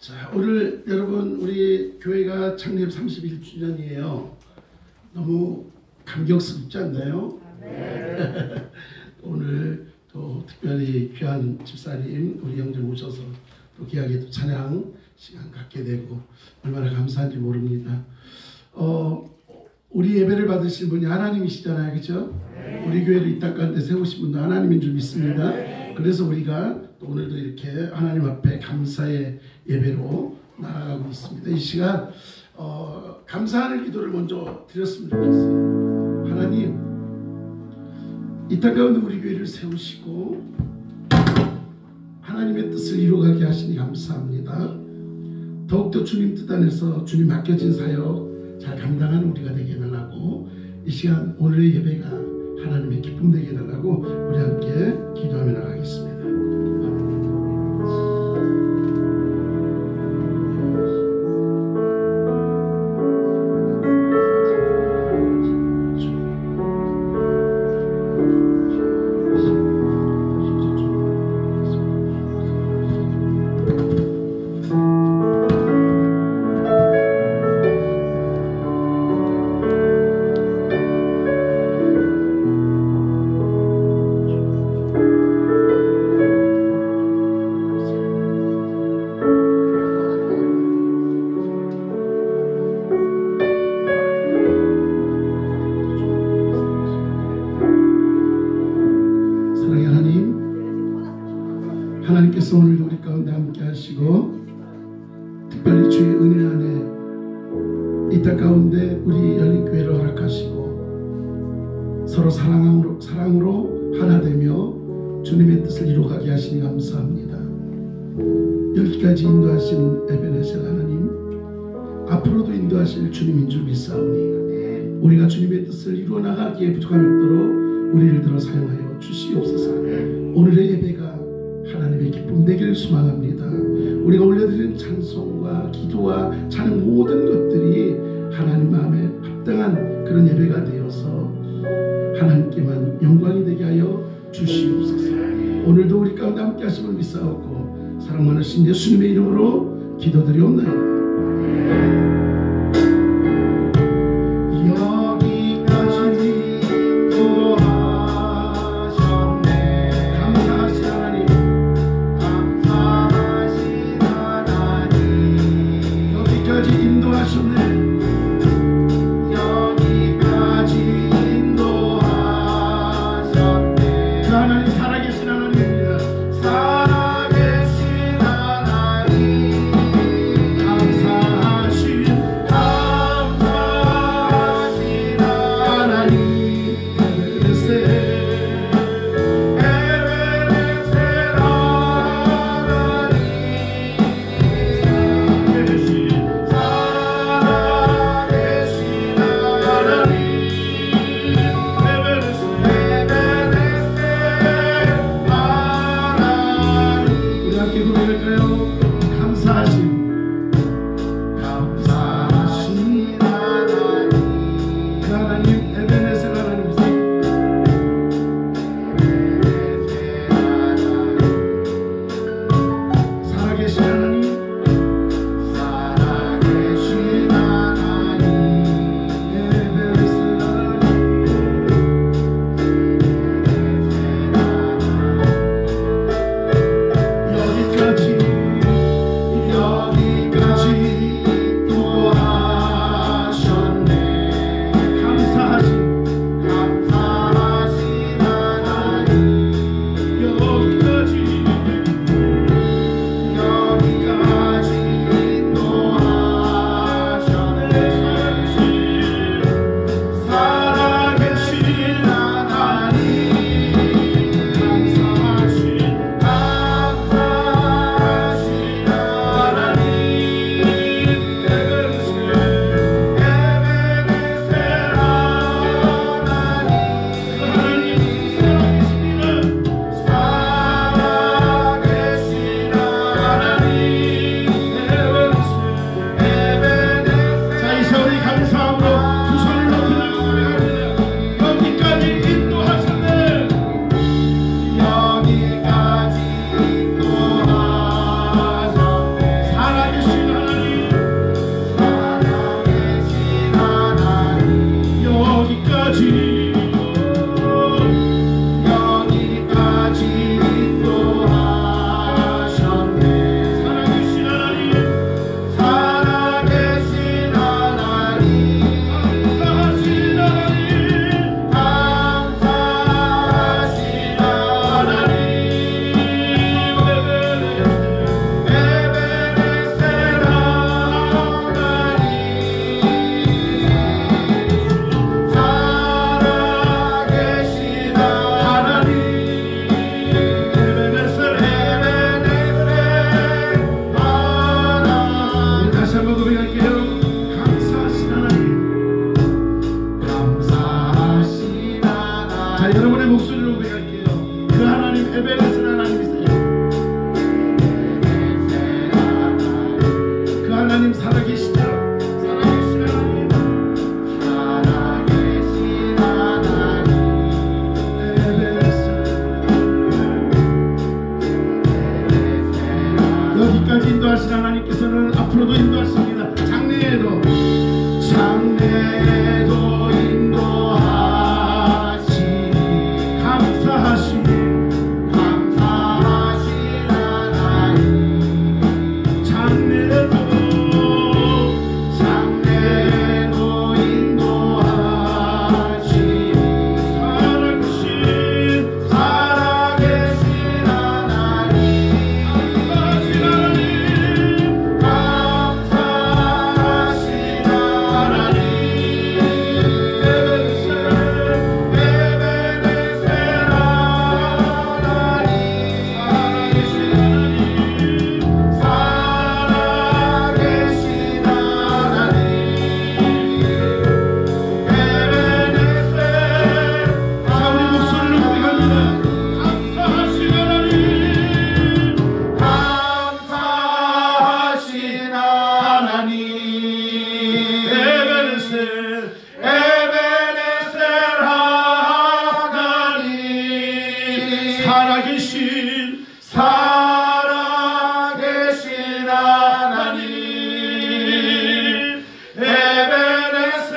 자, 오늘 여러분 우리 교회가 창립 31주년이에요. 너무 감격스럽지 않나요? 네. 오늘 또 특별히 귀한 집사님 우리 형제 오셔서 또 귀하게 또 찬양 시간 갖게 되고 얼마나 감사한지 모릅니다. 우리 예배를 받으신 분이 하나님이시잖아요, 그렇죠? 네. 우리 교회를 이 땅 가운데 세우신 분도 하나님인 줄 믿습니다. 네. 그래서 우리가 또 오늘도 이렇게 하나님 앞에 감사의 예배로 나아가고 있습니다. 이 시간 감사하는 기도를 먼저 드렸으면 좋겠어요. 하나님, 이 땅 가운데 우리 교회를 세우시고 하나님의 뜻을 이루어가게 하시니 감사합니다. 더욱더 주님 뜻 안에서 주님 맡겨진 사역 잘 감당하는 우리가 되게 달라고, 이 시간 오늘의 예배가 하나님의 기쁨 되게 달라고 우리 함께 기도하며 나가겠습니다. 하나님께서 오늘도 우리 가운데 함께 하시고 특별히 주의 은혜 안에 이 땅 가운데 우리 열린교회를 허락하시고 서로 사랑으로 하나 되며 주님의 뜻을 이루어가게 하시니 감사합니다. 여기까지 인도하신 에베네셀 하나님, 앞으로도 인도하실 주님인 줄 믿사오니 우리가 주님의 뜻을 이루어 나가기에 부족함이 없도록 우리를 들어 사용하여 주시옵소서. 오늘의 예배가 하나님의 기쁨 되기를 소망합니다. 우리가 올려드리는 찬송과 기도와 찬양 모든 것들이 하나님 마음에 합당한 그런 예배가 되어서 하나님께만 영광이 되게 하여 주시옵소서. 오늘도 우리 가운데 함께 하심을 믿사옵고 사랑 많으신 예수님의 이름으로 기도드리옵나이다. 하나님 살아계시다. 살아계신 하나님, 살아계신 하나님 여기까지 인도하신 하나님께서는 앞으로도 인도하십니다. 장래에도 인도하시니 감사하시니 감사하신 하나님 장래에도 인도하시니 살아계신 하나님 감사하신 하나님 에베네셀 하나님 살아계신 하나님 에베네셀 자, 우리 목소리를 고백합니다. 감사하신 하나님, 감사하신 하나님 에베네셀 에베네셀 하나님 살아계신 하나님 에베네셀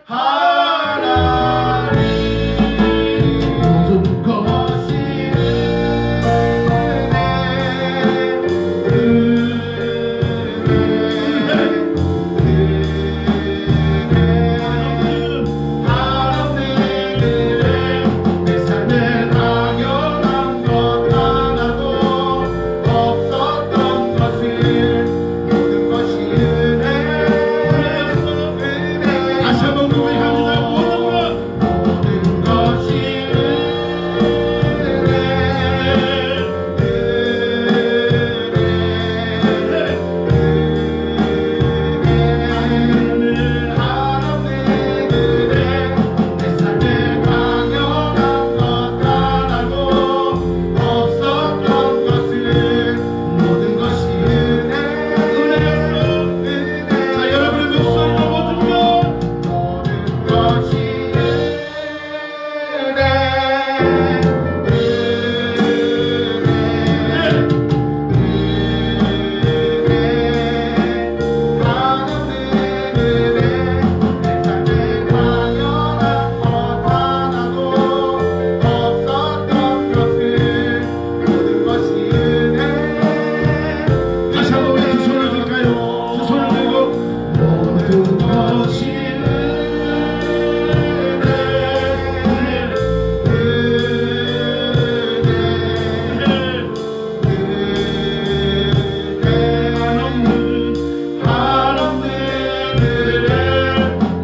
하나님 모든 것 것이 내 삶에 당연한 것 하나도 없었던 것을 모든 것이 은혜였어 은혜 다시 한번 고백합니다. 모든 것이 내 삶에 당연한 것 하나도 없었던 것을 모든 것이 은혜였어 은혜 자, 여러분의 목소리로 모든 것 모든 것이 다시 한번 우리 두 손을 들까요? 두 손을 들고 모든 것이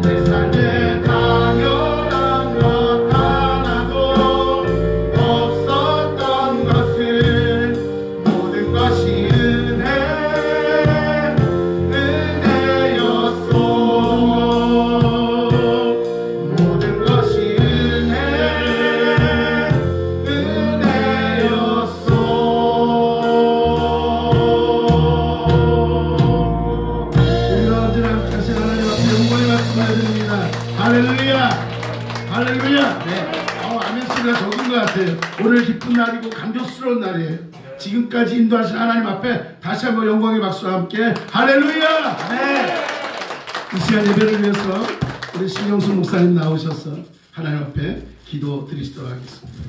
내 삶에 당연한 것 하나도 없었던 것을 모든 것이 은혜였소 모든 것이 은혜였소 우리가 언제나 다시 하나님 앞에 영광의 말씀을 드립니다. 할렐루야, 할렐루야. 네. 아멘 소리가 적은 것 같아요. 오늘 기쁜 날이고 감격스러운 날이에요. 지금까지 인도하신 하나님 앞에 다시 한번 영광의 박수와 함께 할렐루야. 네. 이 시간 예배를 위해서 우리 신영수 목사님 나오셔서 하나님 앞에 기도 드리시도록 하겠습니다.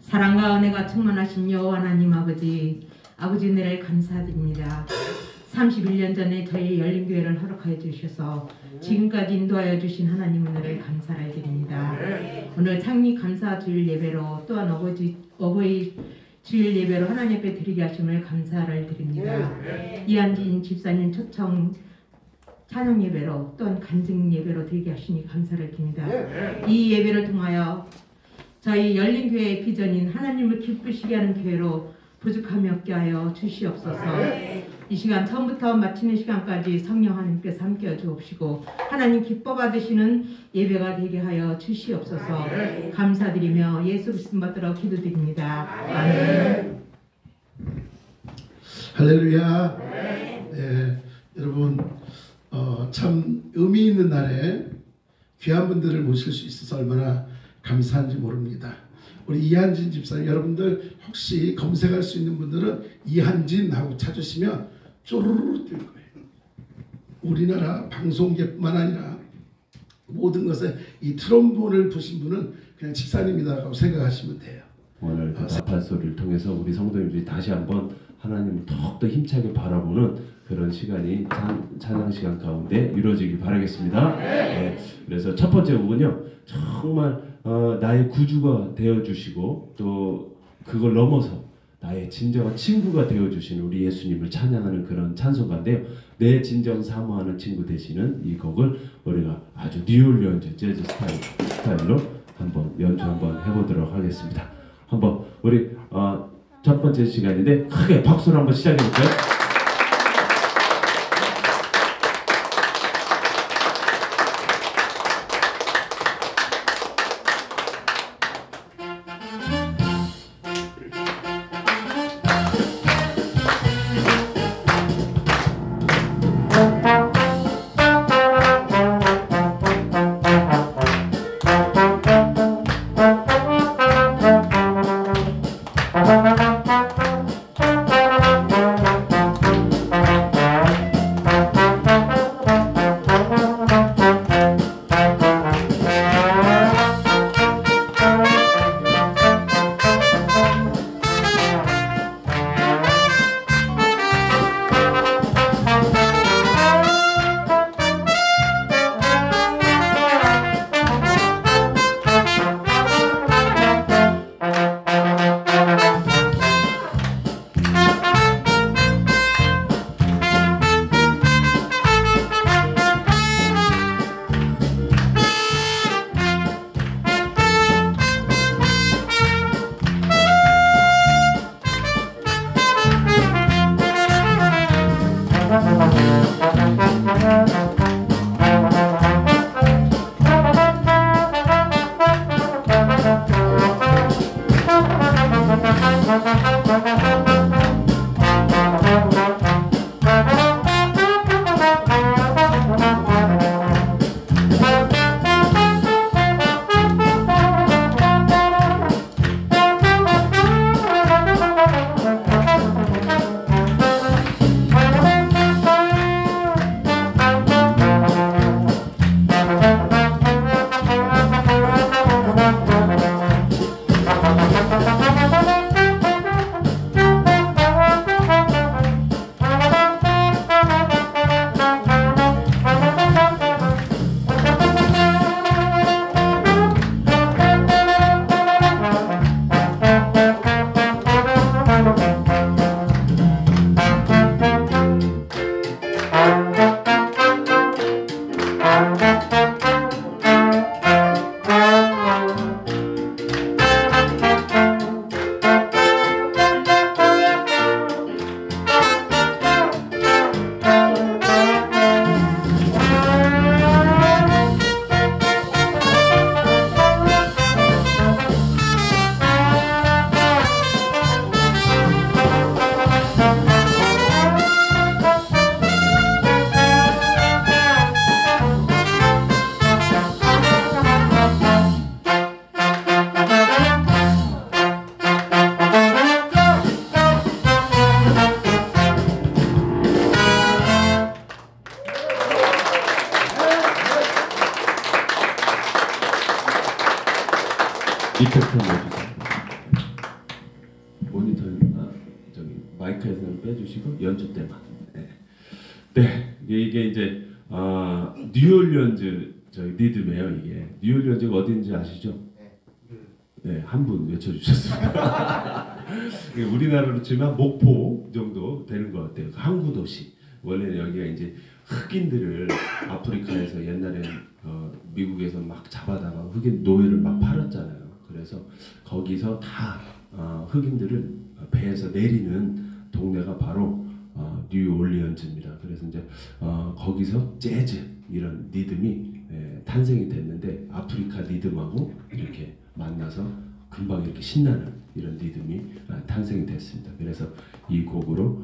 사랑과 은혜가 충만하신 여호와 하나님 아버지 은혜를 감사드립니다. 31년 전에 저희 열린교회를 허락하여 주셔서 지금까지 인도하여 주신 하나님 은혜를 감사를 드립니다. 오늘 창립 감사 주일 예배로 또한 어버이 주일 예배로 하나님 앞에 드리게 하심을 감사를 드립니다. 이한진 집사님 초청 찬양 예배로 또한 간증 예배로 드리게 하시니 감사를 드립니다. 이 예배를 통하여 저희 열린교회의 비전인 하나님을 기쁘시게 하는 교회로 부족함이 없게 하여 주시옵소서. 이 시간 처음부터 마치는 시간까지 성령 하나님께서 함께해 주옵시고 하나님 기뻐 받으시는 예배가 되게 하여 주시옵소서. 감사드리며 예수 그리스도 받들어 기도드립니다. 아멘. 할렐루야. 네, 여러분 참 의미 있는 날에 귀한 분들을 모실 수 있어서 얼마나 감사한지 모릅니다. 우리 이한진 집사님, 여러분들 혹시 검색할 수 있는 분들은 이한진 하고 찾으시면 쪼르르 뜰 거예요. 우리나라 방송계뿐만 아니라 모든 것에 이 트럼본을 부신 분은 그냥 집사님이다라고 생각하시면 돼요. 오늘 답한 소리를 통해서 우리 성도님들이 다시 한번 하나님을 더욱더 힘차게 바라보는 그런 시간이 찬양 시간 가운데 이루어지길 바라겠습니다. 네, 그래서 첫 번째 곡은요, 정말 나의 구주가 되어주시고 또 그걸 넘어서 나의 진정한 친구가 되어주시는 우리 예수님을 찬양하는 그런 찬송가인데요. 내 진정 사모하는 친구 되시는 이 곡을 우리가 아주 뉴올리언즈 재즈 스타일로 한번 연주 한번 해보도록 하겠습니다. 한번 우리 첫 번째 시간인데 크게 박수로 한번 시작해볼까요? 이펙트 넣어주세요. 모니터 저기 마이크에서는 빼주시고 연주 때만. 네, 이게 이제 뉴올리언즈 저희 리듬이에요. 이게 뉴올리언즈가 어딘지 아시죠? 네, 한 분 외쳐주셨습니다. 우리나라로 치면 목포 정도 되는 것 같아요. 항구 도시. 원래는 여기가 이제 흑인들을 아프리카에서 옛날에 미국에서 막 잡아다가 흑인 노예를 막 팔았잖아요. 그래서 거기서 다 흑인들을 배에서 내리는 동네가 바로 뉴올리언즈입니다. 그래서 이제 거기서 재즈 이런 리듬이 탄생이 됐는데 아프리카 리듬하고 이렇게 만나서 금방 이렇게 신나는 이런 리듬이 탄생이 됐습니다. 그래서 이 곡으로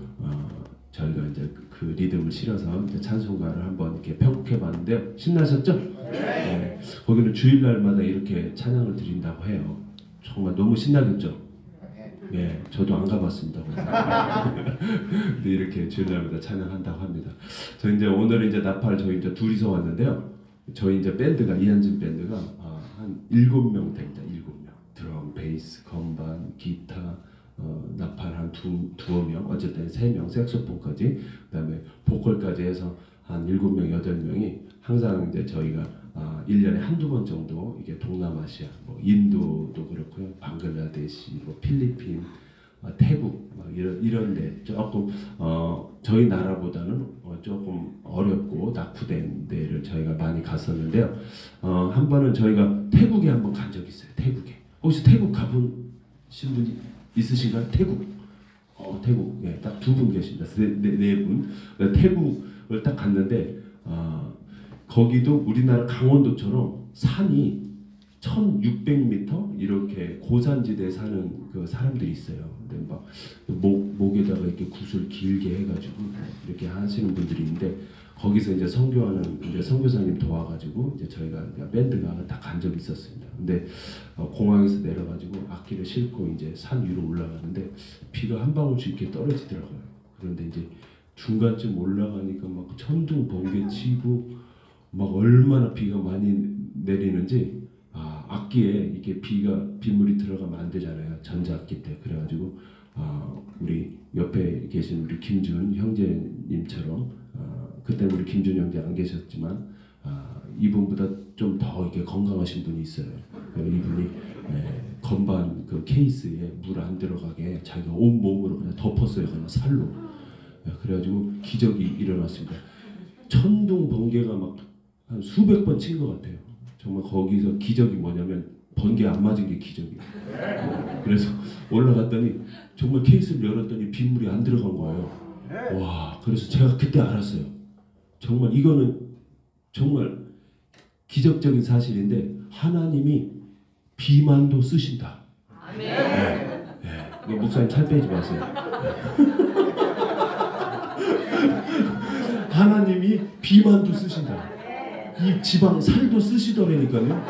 저희가 이제 그 리듬을 실어서 이제 찬송가를 한번 이렇게 편곡해봤는데요. 신나셨죠? 네. 거기는 주일날마다 이렇게 찬양을 드린다고 해요. 정말 너무 신나겠죠? 네, 저도 안 가봤습니다. 근데 이렇게 주일날마다 찬양한다고 합니다. 저 이제 오늘 이제 나팔 저희 이제 둘이서 왔는데요. 저희 이제 밴드가 이한진 밴드가 한 7명 됩니다. 7명. 드럼, 베이스, 건반, 기타, 나팔 한 두어 명, 어쨌든 3명, 색소폰까지, 그다음에 보컬까지 해서 한 7명, 8명이 항상 이제 저희가 1년에 한두 번 정도 이게 동남아시아, 뭐 인도도 그렇고요, 방글라데시, 뭐 필리핀, 태국 막 이런데 조금 저희 나라보다는 조금 어렵고 낙후된 데를 저희가 많이 갔었는데요. 한 번은 저희가 태국에 한번 간 적이 있어요. 태국에 혹시 태국 가보신 분이 있으신가요? 태국? 태국 딱 2분 계십니다. 네 분. 태국을 딱 갔는데 거기도 우리나라 강원도처럼 산이 1600m 이렇게 고산지대에 사는 그 사람들이 있어요. 근데 막 목에다가 이렇게 굿을 길게 해가지고 이렇게 하시는 분들이 있는데 거기서 이제 선교하는 이제 선교사님 도와가지고 이제 저희가 밴드가 다 간 적이 있었습니다. 근데 공항에서 내려가지고 악기를 싣고 이제 산 위로 올라가는데 비가 한 방울씩 이렇게 떨어지더라고요. 그런데 이제 중간쯤 올라가니까 막 천둥 번개 치고 막 얼마나 비가 많이 내리는지 악기에 이게 빗물이 들어가면 안 되잖아요. 전자악기 때. 그래가지고 우리 옆에 계신 우리 김준 형제님처럼 그때 우리 김준 형제 안 계셨지만 이분보다 좀 더 이렇게 건강하신 분이 있어요. 이분이 건반 그 케이스에 물 안 들어가게 자기가 온 몸으로 그냥 덮었어요. 그냥 살로. 그래가지고 기적이 일어났습니다. 천둥 번개가 막 한 수백 번 친 것 같아요. 정말 거기서 기적이 뭐냐면 번개 안 맞은 게 기적이에요. 그래서 올라갔더니 정말 케이스를 열었더니 빗물이 안 들어간 거예요. 와, 그래서 제가 그때 알았어요. 정말 이거는 정말 기적적인 사실인데 하나님이 비만도 쓰신다. 네. 목사님 살 빼지 마세요. 하나님이 비만도 쓰신다. 이 지방 살도 쓰시더라니까요.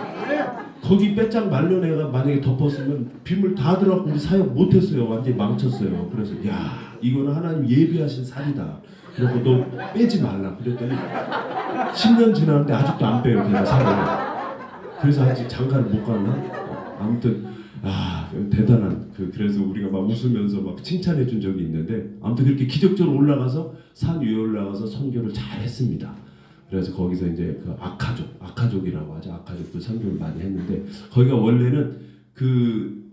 거기 빼짝 말려내가 만약에 덮었으면 빗물 다 들어가고 우리 사역 못했어요. 완전히 망쳤어요. 그래서 야, 이거는 하나님 예비하신 살이다. 그리고 너 빼지 말라. 그랬더니 10년 지났는데 아직도 안 빼요. 걔가 살을. 그래서 아직 장가를 못 갔나? 아무튼 대단한 그래서 우리가 막 웃으면서 막 칭찬해 준 적이 있는데 아무튼 그렇게 기적적으로 올라가서 산 위에 올라가서 선교를 잘 했습니다. 그래서 거기서 이제 그 아카족이라고 하죠. 아카족도 선교를 많이 했는데 거기가 원래는 그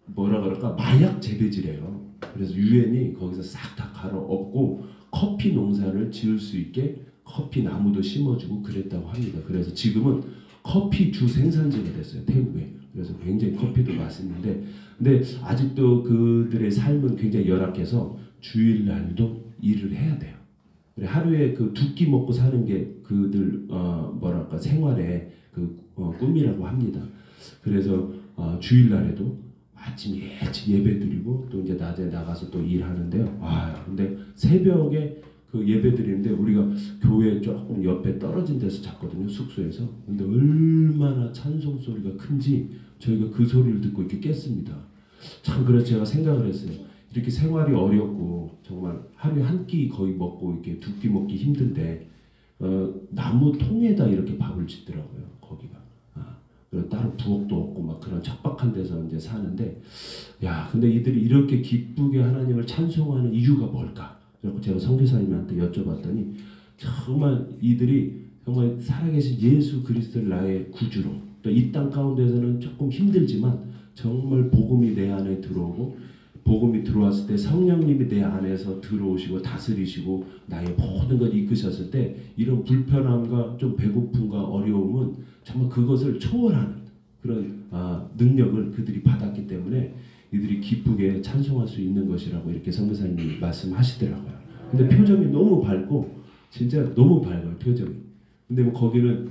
뭐라 그럴까 마약 재배지래요. 그래서 유엔이 거기서 싹 다 갈아엎고 커피 농사를 지을 수 있게 커피 나무도 심어주고 그랬다고 합니다. 그래서 지금은 커피 주 생산지가 됐어요. 태국에. 그래서 굉장히 커피도 맛있는데 근데 아직도 그들의 삶은 굉장히 열악해서 주일날도 일을 해야 돼요. 하루에 그 2끼 먹고 사는 게 그들 뭐랄까 생활의 그 꿈이라고 합니다. 그래서 주일날에도 아침 일찍 예배드리고 또 이제 낮에 나가서 또 일하는데요. 근데 새벽에 그 예배드리는데 우리가 교회 조금 옆에 떨어진 데서 잤거든요. 숙소에서. 근데 얼마나 찬송 소리가 큰지 저희가 그 소리를 듣고 이렇게 깼습니다. 참 그래서 제가 생각을 했어요. 이렇게 생활이 어렵고 정말 하루에 한 끼 거의 먹고 이렇게 2끼 먹기 힘든데 나무 통에다 이렇게 밥을 짓더라고요. 거기가. 그리고 따로 부엌도 없고 막 그런 척박한 데서 이제 사는데 근데 이들이 이렇게 기쁘게 하나님을 찬송하는 이유가 뭘까? 그래서 제가 선교사님한테 여쭤봤더니 정말 이들이 정말 살아계신 예수 그리스도를 나의 구주로 또 이 땅 가운데서는 조금 힘들지만 정말 복음이 내 안에 들어오고 복음이 들어왔을 때 성령님이 내 안에서 들어오시고 다스리시고 나의 모든 걸 이끄셨을 때 이런 불편함과 좀 배고픔과 어려움은 정말 그것을 초월하는 그런 능력을 그들이 받았기 때문에 이들이 기쁘게 찬송할 수 있는 것이라고 이렇게 선교사님이 말씀하시더라고요. 근데 표정이 너무 밝고 진짜 너무 밝아요 표정이. 근데 뭐 거기는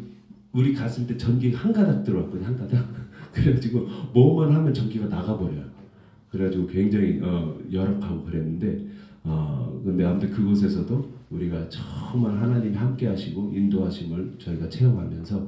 우리 갔을 때 전기가 한 가닥 들어왔거든요 한 가닥. 그래가지고 뭐만 하면 전기가 나가버려요. 그래가지고 굉장히 열악하고 그랬는데 근데 아무튼 그곳에서도 우리가 정말 하나님이 함께하시고 인도하심을 저희가 체험하면서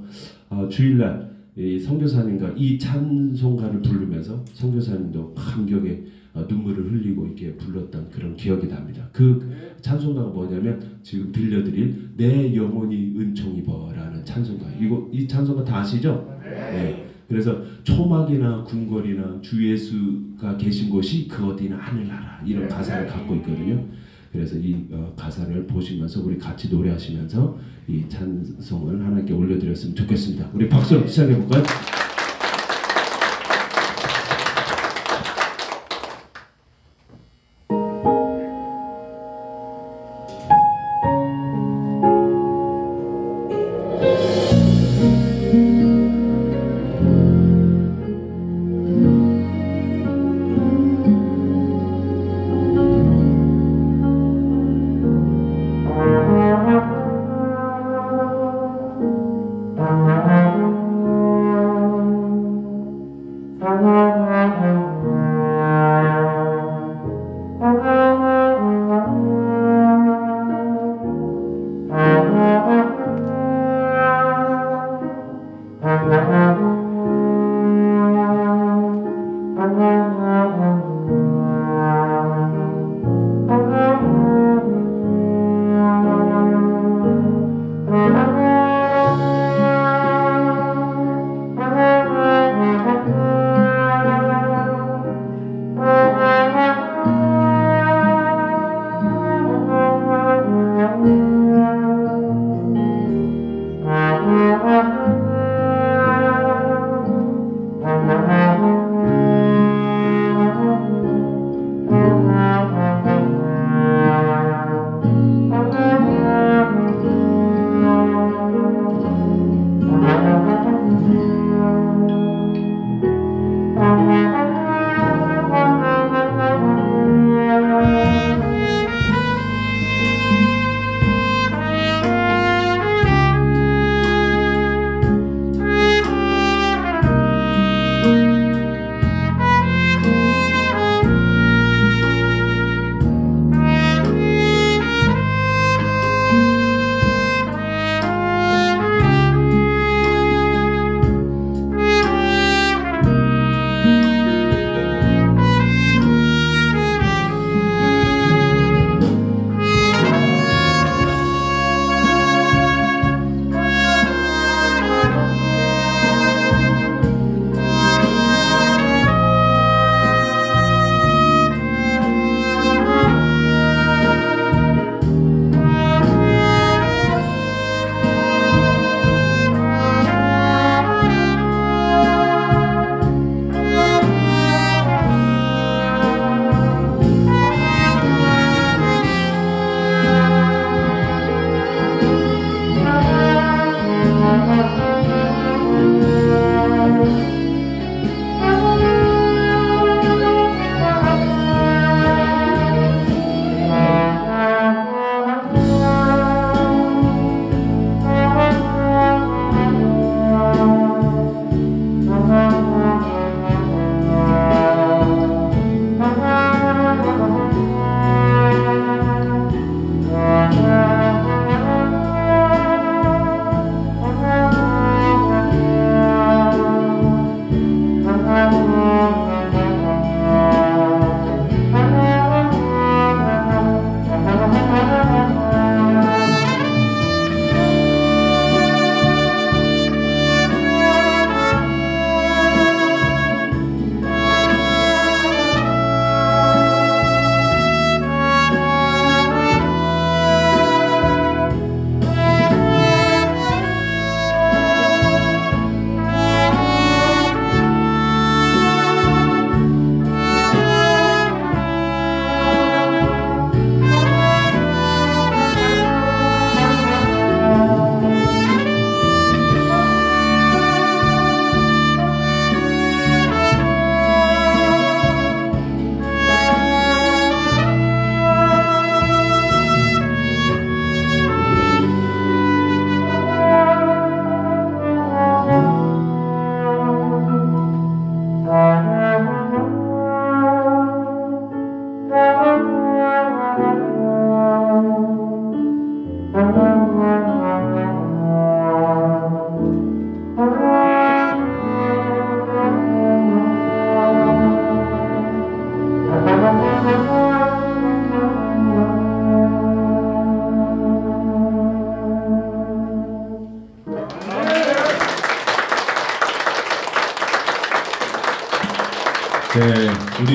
주일날 이 선교사님과 이 찬송가를 부르면서 선교사님도 감격에 눈물을 흘리고 이렇게 불렀던 그런 기억이 납니다. 그 찬송가가 뭐냐면 지금 들려드릴 내 영혼이 은총 입어라는 찬송가. 이 찬송가 다 아시죠? 네. 그래서 초막이나 궁궐이나 주 예수가 계신 곳이 그 어디나 하늘나라 이런 가사를 갖고 있거든요. 그래서 이 가사를 보시면서 우리 같이 노래하시면서 이 찬송을 하나님께 올려드렸으면 좋겠습니다. 우리 박수로 시작해 볼까요?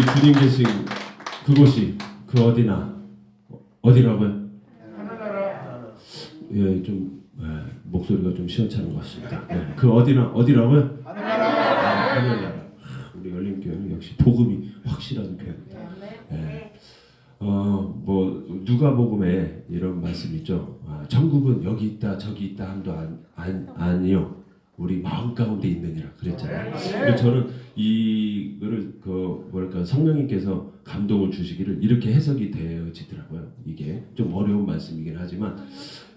우리 주님 계신 그곳이 그 어디라고요? 예, 좀 목소리가 좀 시원찮은 것 같습니다. 네, 그 어디라고요? 하늘나라. 우리 열린교회는 역시 복음이 확실한 교회입니다. 예. 뭐 누가복음에 이런 말씀 있죠. 천국은 여기 있다 저기 있다 함도 아니요. 우리 마음 가운데 있느니라 그랬잖아요. 근데 저는 이거를 성령님께서 감동을 주시기를 이렇게 해석이 되어지더라고요. 이게 좀 어려운 말씀이긴 하지만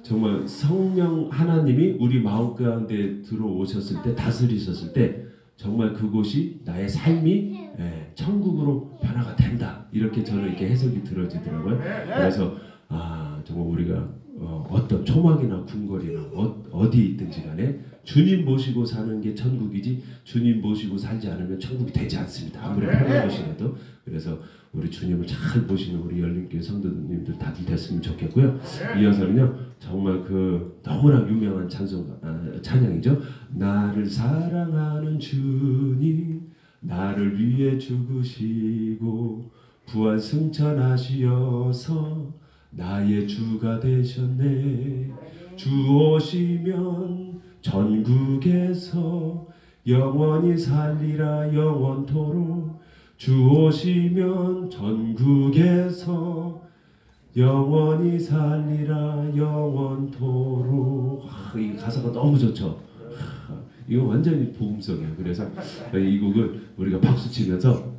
정말 성령 하나님이 우리 마음 가운데 들어오셨을 때 다스리셨을 때 정말 그곳이 나의 삶이 천국으로 변화가 된다. 이렇게 저는 이렇게 해석이 들어지더라고요. 그래서 정말 우리가 어떤 초막이나 궁궐이나 어디에 있든지 간에 주님 모시고 사는 게 천국이지 주님 모시고 살지 않으면 천국이 되지 않습니다. 아무리 편한 것이라도. 그래서 우리 주님을 잘 모시는 우리 열린교회 성도님들 다들 됐으면 좋겠고요. 이어서는요 정말 그 너무나 유명한 찬양이죠. 나를 사랑하는 주님 나를 위해 죽으시고 부활 승천하시어서 나의 주가 되셨네. 주 오시면 전국에서 영원히 살리라 영원토록. 주 오시면 전국에서 영원히 살리라 영원토록. 이 가사가 너무 좋죠. 이거 완전히 복음성이에요. 그래서 이 곡을 우리가 박수치면서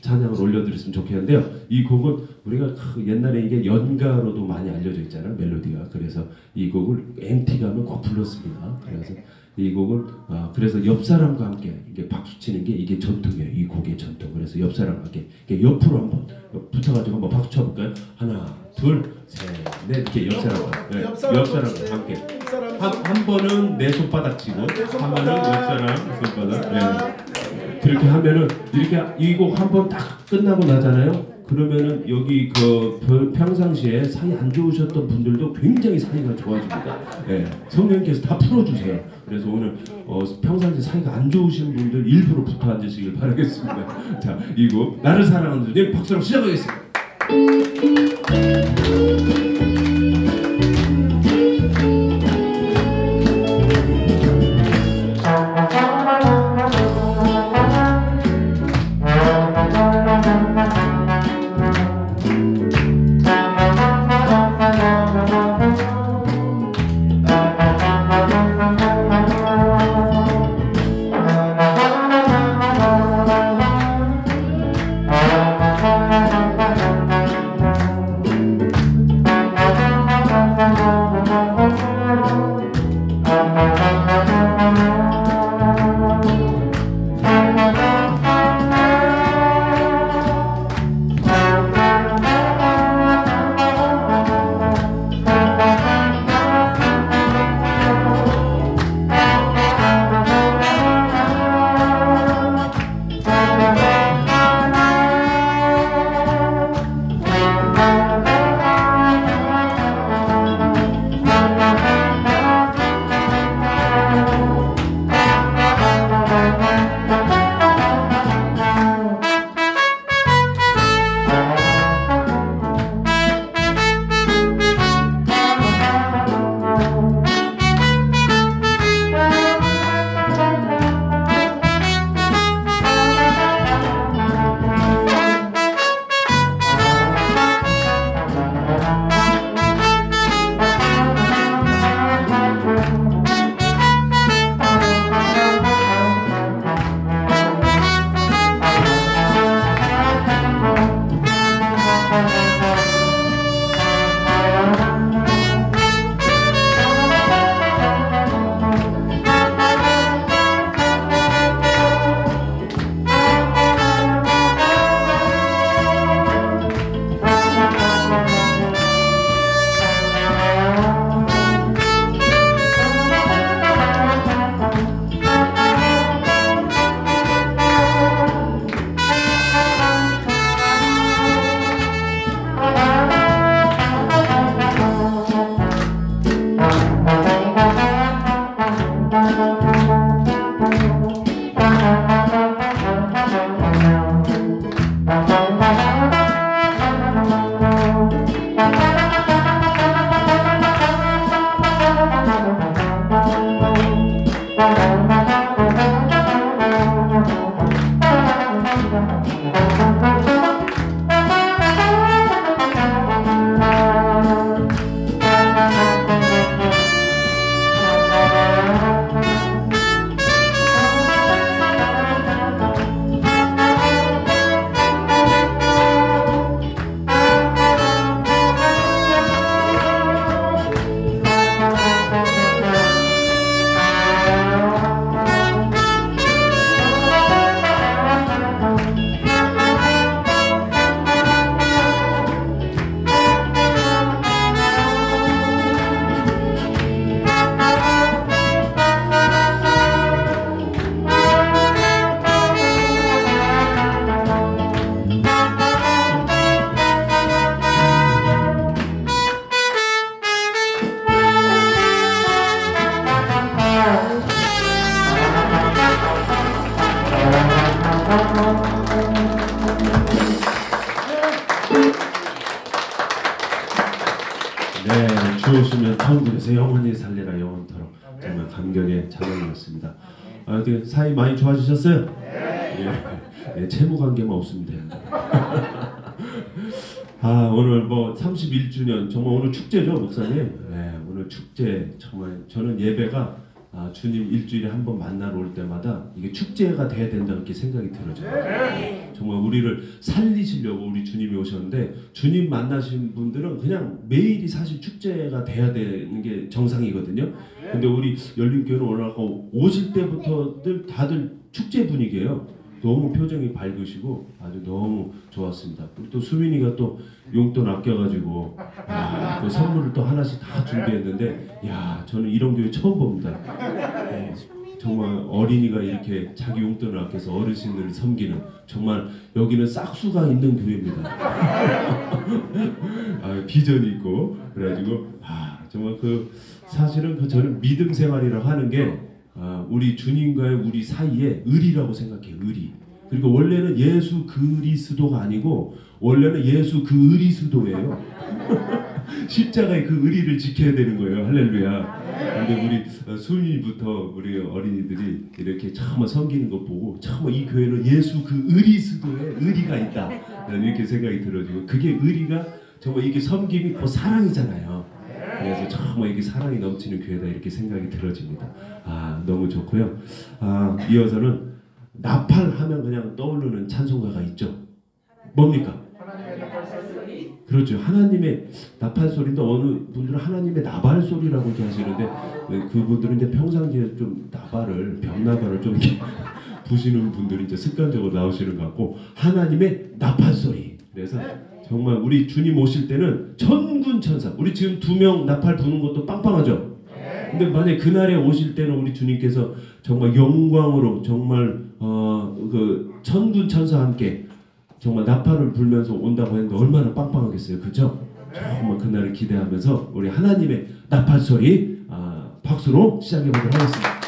찬양을 올려드렸으면 좋겠는데요. 이 곡은 우리가 옛날에 이게 연가로도 많이 알려져 있잖아요. 멜로디가. 그래서 이 곡을 MT 가면 꼭 불렀습니다. 그래서 이 곡을 그래서 옆 사람과 함께 이게 박수 치는 게 이게 전통이에요. 이 곡의 전통. 그래서 옆 사람과 함께 이렇게 옆으로 한번 붙어가지고 한번 박수 쳐볼까요? 하나, 둘, 셋, 넷 이렇게 옆 사람과 옆 사람과 함께 한 번은 내 손바닥 치고 한 번은 옆 사람 손바닥. 그렇게 하면은 이렇게 이 곡 한 번 딱 끝나고 나잖아요. 그러면은 여기 그 평상시에 사이 안 좋으셨던 분들도 굉장히 사이가 좋아집니다. 성령님께서 다 풀어주세요. 그래서 오늘 평상시 사이가 안 좋으신 분들 일부러 붙어 앉으시길 바라겠습니다. 자, 이 곡 나를 사랑하는 주님 박수로 시작하겠습니다. 좋으시면 천국에서 영원히 살리라 영원토록. 정말 감격의 찬양이었습니다. 어떻게 사이 많이 좋아지셨어요? 네, 채무 관계만 없으면 됩니다. 오늘 뭐 31주년 정말 오늘 축제죠, 목사님? 네, 오늘 축제 정말 저는 예배가 주님 일주일에 한 번 만나러 올 때마다 이게 축제가 돼야 된다 이렇게 생각이 들어요. 정말 우리를 살리시려고 우리 주님이 오셨는데 주님 만나신 분들은 그냥 매일이 사실 축제가 돼야 되는 게 정상이거든요. 근데 우리 열린교회는 오늘 오실 때부터들 다들 축제 분위기예요. 너무 표정이 밝으시고 아주 너무 좋았습니다. 또 수민이가 또 용돈 아껴가지고 또 선물을 또 하나씩 다 준비했는데 저는 이런 교회 처음 봅니다. 정말 어린이가 이렇게 자기 용돈을 아껴서 어르신을 섬기는 정말 여기는 싹수가 있는 교회입니다. 비전이 있고 그래가지고 정말 사실은 저는 믿음 생활이라고 하는 게 우리 주님과의 우리 사이에 의리라고 생각해요. 의리. 그리고 원래는 예수 그리스도가 아니고 원래는 예수 그 의리스도예요. 십자가의 그 의리를 지켜야 되는 거예요. 할렐루야. 근데 우리 수민이부터 우리 어린이들이 이렇게 참 섬기는 것 보고 참 이 교회는 예수 그 의리스도의 의리가 있다. 이렇게 생각이 들어지고 그게 의리가 정말 이게 섬김이 그 사랑이잖아요. 그래서 정말 이게 사랑이 넘치는 교회다 이렇게 생각이 들어집니다. 너무 좋고요. 이어서는 나팔하면 그냥 떠오르는 찬송가가 있죠. 뭡니까? 그렇죠. 하나님의 나팔 소리인데 어느 분들은 하나님의 나발 소리라고 이렇게 하시는데 그분들은 이제 평상시에 좀 나발을 벽나발을 좀 이렇게 부시는 분들이 이제 습관적으로 나오시는 것 같고 하나님의 나팔 소리. 그래서 정말 우리 주님 오실 때는 천군천사 우리 지금 2명 나팔 부는 것도 빵빵하죠. 근데 만약 그날에 오실 때는 우리 주님께서 정말 영광으로 정말 그 천군천사와 함께 정말 나팔을 불면서 온다고 했는데 얼마나 빵빵하겠어요, 그죠? 정말 그날을 기대하면서 우리 하나님의 나팔 소리 박수로 시작해 보도록 하겠습니다.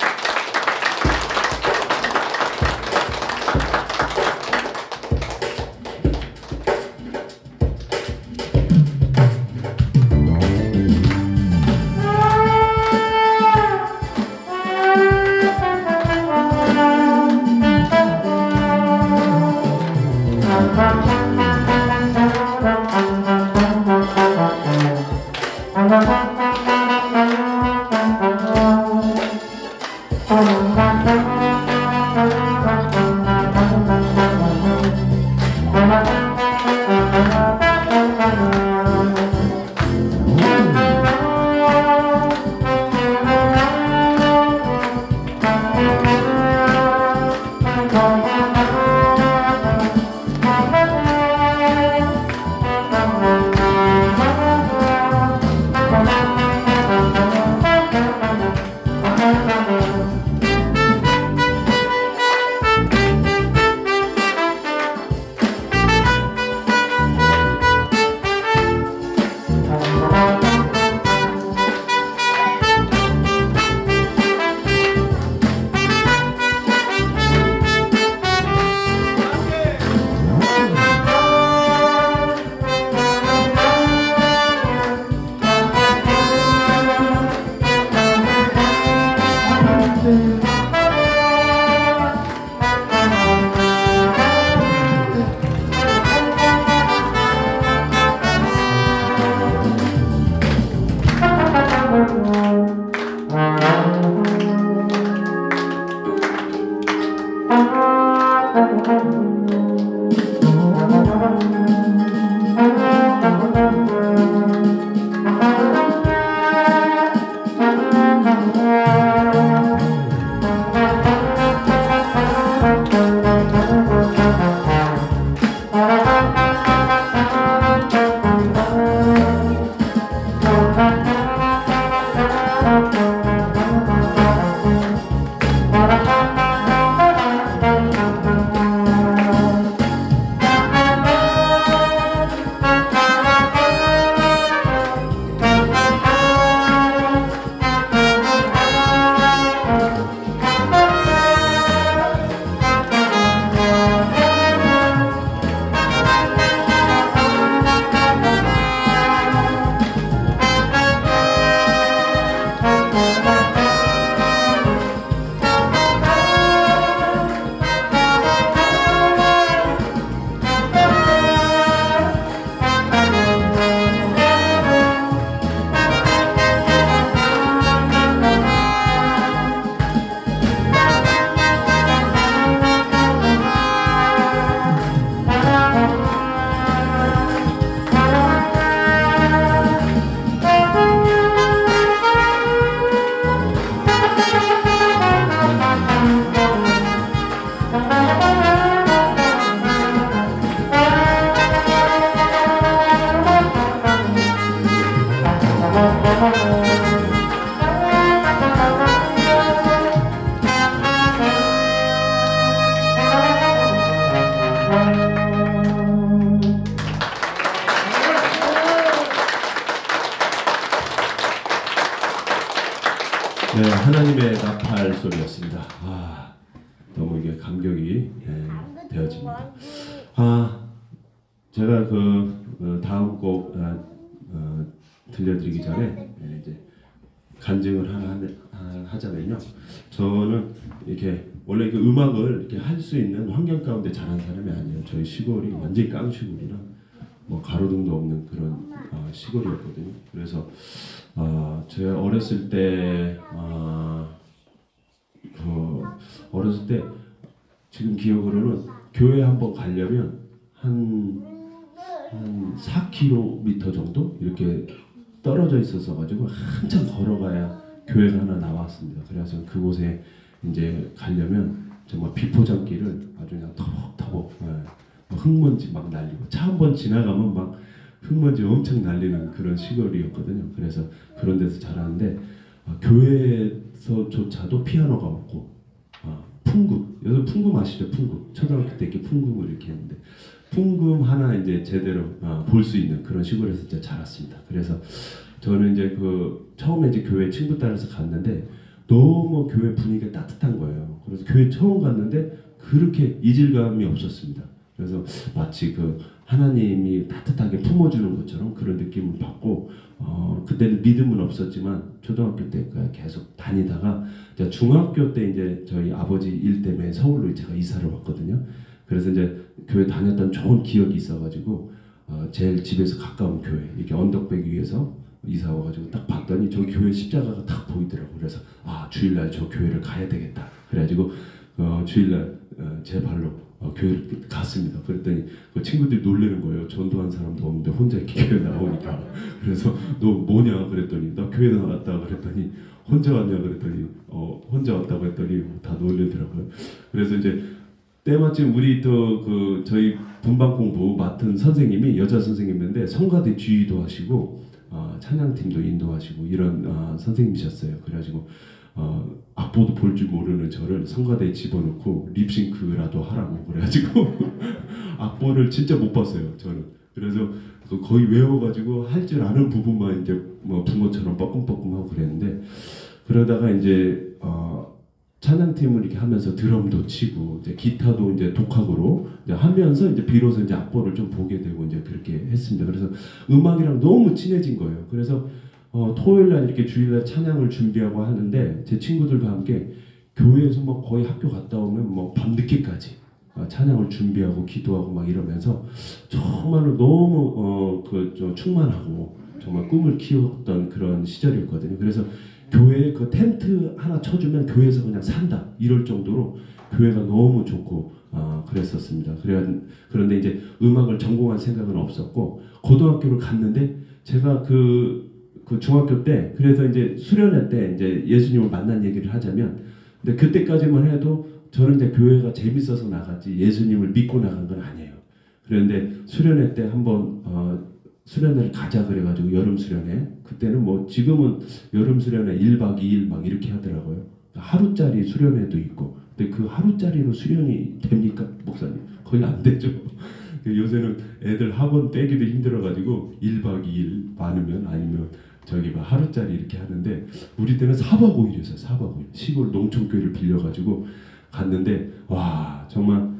하나님의 나팔 소리였습니다. 너무 이게 감격이 되어집니다. 제가 다음 곡 들려드리기 전에 이제 간증을 하나 하자면요. 저는 이렇게 원래 그 음악을 이렇게 할 수 있는 환경 가운데 자란 사람이 아니에요. 저희 시골이 완전히 깡시골이라 뭐 가로등도 없는 그런 시골이었거든요. 그래서 제가 어렸을 때 어렸을 때 지금 기억으로는 교회 한번 가려면 한 4km 정도 이렇게 떨어져 있어서 가지고 한참 걸어가야 교회가 하나 나왔습니다. 그래서 그곳에 이제 가려면 정말 비포장길을 아주 그냥 터벅터벅 흙먼지 막 날리고 차 한 번 지나가면 막 흙먼지 엄청 날리는 그런 시골이었거든요. 그래서 그런 데서 자랐는데 교회에서조차도 피아노가 없고 풍금, 요즘 풍금 아시죠? 풍금. 초등학교 때 이렇게 풍금을 이렇게 했는데 풍금 하나 이제 제대로 볼 수 있는 그런 시골에서 이제 자랐습니다. 그래서 저는 이제 처음에 이제 교회 친구 따라서 갔는데 너무 교회 분위기가 따뜻한 거예요. 그래서 교회 처음 갔는데 그렇게 이질감이 없었습니다. 그래서 마치 하나님이 따뜻하게 품어주는 것처럼 그런 느낌을 받고 그때는 믿음은 없었지만 초등학교 때 계속 다니다가 중학교 때 이제 저희 아버지 일 때문에 서울로 제가 이사를 왔거든요. 그래서 이제 교회 다녔던 좋은 기억이 있어가지고 제일 집에서 가까운 교회 이렇게 언덕배기 위에서 이사 와가지고 딱 봤더니 저 교회 십자가가 딱 보이더라고요. 그래서 주일날 저 교회를 가야 되겠다. 그래가지고 주일날 제 발로 교회를 갔습니다. 그랬더니 친구들이 놀라는 거예요. 전도한 사람도 없는데 혼자 이렇게 교회 나오니까. 그래서 너 뭐냐 그랬더니 나 교회 나왔다 그랬더니 혼자 왔냐 그랬더니 혼자 왔다고 했더니 다 놀라더라고요. 그래서 이제 때마침 우리 또 저희 분방 공부 맡은 선생님이 여자 선생님인데 성가대 주의도 하시고 찬양팀도 인도하시고 이런 선생님이셨어요. 그래가지고 악보도 볼 줄 모르는 저를 성가대에 집어넣고 립싱크라도 하라고 그래가지고 악보를 진짜 못 봤어요. 저는. 그래서 거의 외워가지고 할 줄 아는 부분만 이제 뭐 붕어처럼 뻐끔뻐끔하고 그랬는데 그러다가 이제 찬양팀을 이렇게 하면서 드럼도 치고 이제 기타도 이제 독학으로 이제 하면서 이제 비로소 이제 악보를 좀 보게 되고 이제 그렇게 했습니다. 그래서 음악이랑 너무 친해진 거예요. 그래서 토요일날 이렇게 주일날 찬양을 준비하고 하는데 제 친구들과 함께 교회에서 뭐 거의 학교 갔다 오면 뭐 밤늦게까지 찬양을 준비하고 기도하고 막 이러면서 정말로 너무 충만하고 정말 꿈을 키웠던 그런 시절이었거든요. 그래서 교회에 텐트 하나 쳐주면 교회에서 그냥 산다 이럴 정도로 교회가 너무 좋고 그랬었습니다. 그런데 이제 음악을 전공할 생각은 없었고 고등학교를 갔는데 제가 그 중학교 때 그래서 이제 수련회 때 이제 예수님을 만난 얘기를 하자면 근데 그때까지만 해도 저는 이제 교회가 재밌어서 나갔지 예수님을 믿고 나간 건 아니에요. 그런데 수련회 때 한번 수련회를 가자 그래가지고 여름 수련회 그때는 뭐 지금은 여름 수련회 1박 2일 막 이렇게 하더라고요. 하루짜리 수련회도 있고 근데 그 하루짜리로 수련이 됩니까 목사님? 거의 안 되죠. 요새는 애들 학원 빼기도 힘들어가지고 1박 2일 많으면 아니면 저기 막 하루짜리 이렇게 하는데 우리 때는 4박 5일이었어요. 4박 5일 시골 농촌교회를 빌려가지고 갔는데 와 정말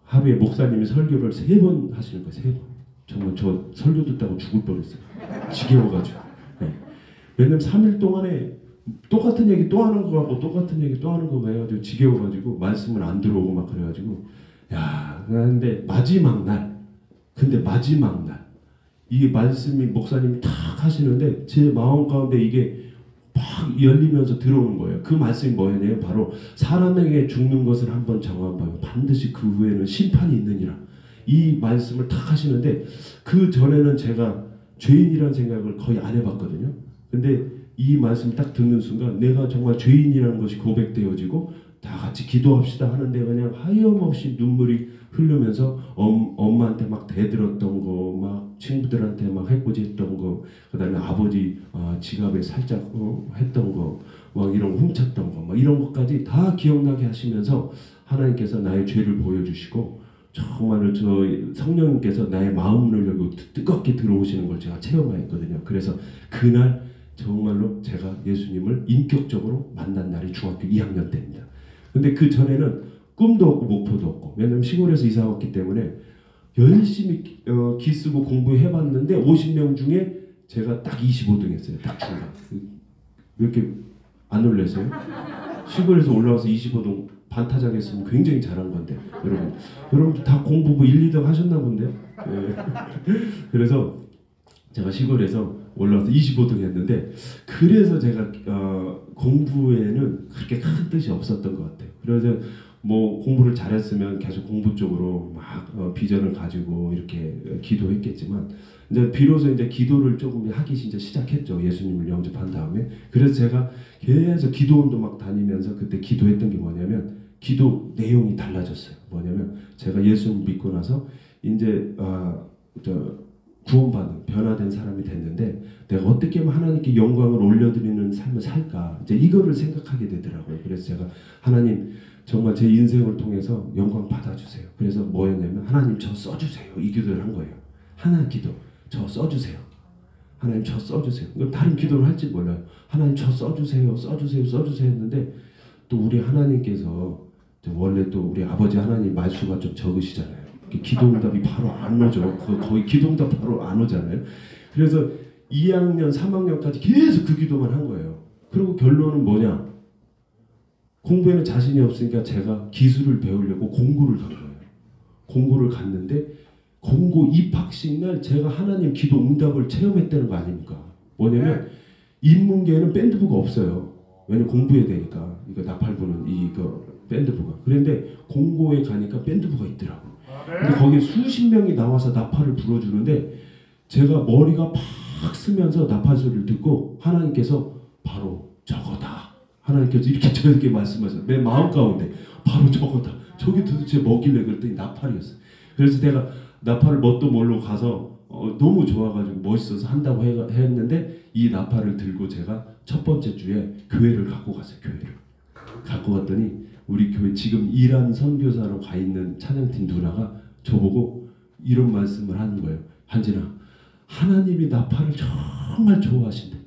하루에 목사님이 설교를 3번 하시는 거예요. 3번. 정말 저 설교 듣다고 죽을 뻔했어요. 지겨워가지고. 네. 왜냐면 3일 동안에 똑같은 얘기 또 하는 거 같고 똑같은 얘기 또 하는 거 해가지고 지겨워가지고 말씀을 안 들어오고 막 그래가지고 근데 마지막 날 이 말씀이 목사님이 탁 하시는데 제 마음 가운데 이게 막 열리면서 들어오는 거예요. 그 말씀이 뭐였냐면 바로 사람에게 죽는 것을 한번 정한 바요 반드시 그 후에는 심판이 있느니라. 이 말씀을 탁 하시는데 그 전에는 제가 죄인이라는 생각을 거의 안 해봤거든요. 근데 이 말씀 딱 듣는 순간 내가 정말 죄인이라는 것이 고백되어지고 다 같이 기도합시다 하는데 그냥 하염없이 눈물이 흐르면서 엄마한테 막 대들었던 거, 막 친구들한테 막 해코지했던 거, 그다음에 아버지 지갑에 살짝 했던 거, 막 이런 훔쳤던 거, 막 이런 것까지 다 기억나게 하시면서 하나님께서 나의 죄를 보여주시고 정말로 저 성령님께서 나의 마음을 열고 뜨겁게 들어오시는 걸 제가 체험했거든요. 그래서 그날 정말로 제가 예수님을 인격적으로 만난 날이 중학교 2학년 때입니다. 근데 그 전에는 꿈도 없고 목표도 없고, 왜냐면 시골에서 이사 왔기 때문에 열심히 기 쓰고 공부해봤는데 50명 중에 제가 딱 25등 했어요. 딱 중간. 왜 이렇게 안 놀라세요? 시골에서 올라와서 25등 반타작 했으면 굉장히 잘한 건데, 여러분 다 공부 뭐 1, 2등 하셨나 본데요? 네. 그래서 제가 시골에서 올라와서 25등 했는데, 그래서 제가 공부에는 그렇게 큰 뜻이 없었던 것 같아요. 그래서 뭐 공부를 잘했으면 계속 공부 쪽으로 막 비전을 가지고 이렇게 기도했겠지만, 이제 비로소 이제 기도를 조금 하기 이제 시작했죠. 예수님을 영접한 다음에. 그래서 제가 계속 기도원도 막 다니면서 그때 기도했던 게 뭐냐면, 기도 내용이 달라졌어요. 뭐냐면 제가 예수님 믿고 나서 이제 구원받은 변화된 사람이 됐는데, 내가 어떻게 하면 하나님께 영광을 올려드리는 삶을 살까, 이제 이거를 생각하게 되더라고요. 그래서 제가 하나님 정말 제 인생을 통해서 영광 받아주세요. 그래서 뭐였냐면, 하나님 저 써주세요, 이 기도를 한 거예요. 하나 기도, 저 써주세요. 하나님 저 써주세요. 다른 기도를 할지 몰라요. 하나님 저 써주세요, 써주세요, 써주세요 했는데, 또 우리 하나님께서 원래 또 우리 아버지 하나님 말수가 좀 적으시잖아요. 기도응답이 바로 안 오죠. 거의 기도응답 바로 안 오잖아요. 그래서 2학년, 3학년까지 계속 그 기도만 한 거예요. 그리고 결론은 뭐냐? 공부에는 자신이 없으니까 제가 기술을 배우려고 공고를 간 거예요. 공고를 갔는데 공고 입학식 날 제가 하나님 기도 응답을 체험했다는 거 아닙니까? 뭐냐면 인문계에는 밴드부가 없어요. 왜냐면 공부해야 되니까. 이거 나팔부는 이거 밴드부가. 그런데 공고에 가니까 밴드부가 있더라고. 근데 거기에 수십 명이 나와서 나팔을 불어주는데, 제가 머리가 팍 쓰면서 나팔 소리를 듣고 하나님께서 바로 저거다. 하나님께서 이렇게 저에게 말씀하셨어요. 내 마음 가운데 바로 저거다. 저게 도대체 뭐길래 그랬더니 나팔이었어요. 그래서 내가 나팔을 뭣도 모르고 가서 너무 좋아가지고 멋있어서 한다고 했는데, 이 나팔을 들고 제가 첫 번째 주에 교회를 갖고 갔어요. 교회를 갖고 갔더니 우리 교회 지금 일하는 선교사로 가 있는 찬양팀 누나가 저보고 이런 말씀을 하는 거예요. 한진아, 하나님이 나팔을 정말 좋아하신대.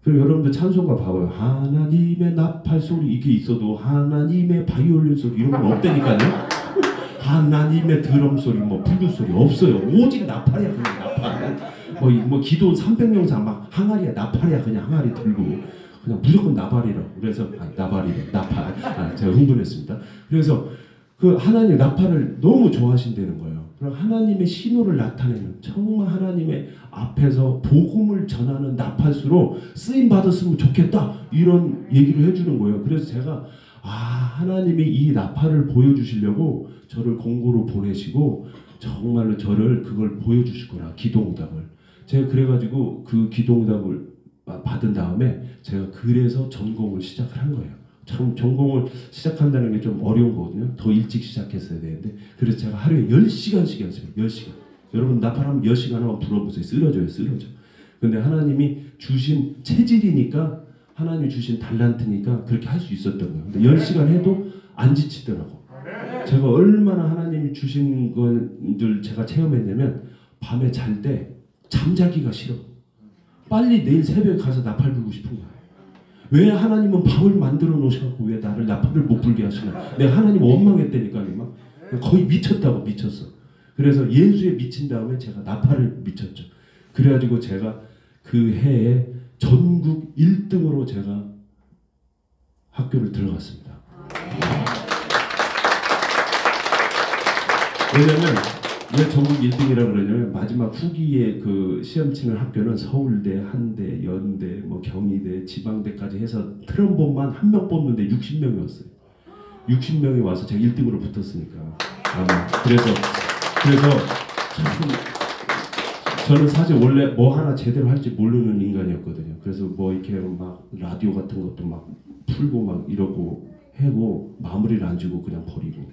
그리고 여러분들 찬송가 봐봐요. 하나님의 나팔 소리 이게 있어도 하나님의 바이올린 소리 이런 건 없다니까요. 하나님의 드럼 소리, 뭐 플룻 소리 없어요. 오직 나팔이야, 그냥 나팔. 뭐 기도원 300명상 막 항아리야, 나팔이야, 그냥 항아리 들고 그냥 무조건 나발이라고. 그래서 나발이래, 나팔. 제가 흥분했습니다. 그래서 그 하나님 나팔을 너무 좋아하신다는 거예요. 그럼 하나님의 신호를 나타내는, 정말 하나님의 앞에서 복음을 전하는 나팔수로 쓰임 받았으면 좋겠다, 이런 얘기를 해주는 거예요. 그래서 제가 하나님이 이 나팔을 보여주시려고 저를 공고로 보내시고 정말로 저를 그걸 보여주시구나, 기도응답을. 제가 그래가지고 그 기도응답을 받은 다음에 제가 그래서 전공을 시작을 한 거예요. 참 전공을 시작한다는 게 좀 어려운 거거든요. 더 일찍 시작했어야 되는데, 그래서 제가 하루에 10시간씩 연습해요. 10시간. 여러분 나팔하면 10시간 한번 불어보세요. 쓰러져요, 쓰러져. 근데 하나님이 주신 체질이니까, 하나님이 주신 달란트니까 그렇게 할 수 있었던 거예요. 근데 10시간 해도 안 지치더라고. 제가 얼마나 하나님이 주신 것들 제가 체험했냐면, 밤에 잘 때 잠자기가 싫어. 빨리 내일 새벽에 가서 나팔 불고 싶은 거야. 왜 하나님은 밤을 만들어 놓으셔서 왜 나를 나팔을 못 불게 하시나. 내가 하나님 원망했다니까요. 막 거의 미쳤다고, 미쳤어. 그래서 예수에 미친 다음에 제가 나팔을 미쳤죠. 그래가지고 제가 그 해에 전국 1등으로 제가 학교를 들어갔습니다. 왜냐면 왜 전국 1등이라고 그러냐면, 마지막 후기에 그 시험 치는 학교는 서울대, 한대, 연대, 뭐 경희대, 지방대까지 해서 트럼본만 한 명 뽑는데 60명이었어요. 60명이 와서 제가 1등으로 붙었으니까. 그래서 저는 사실 원래 뭐 하나 제대로 할지 모르는 인간이었거든요. 그래서 뭐 이렇게 막 라디오 같은 것도 막 풀고 막 이러고 해고 마무리를 안 주고 그냥 버리고.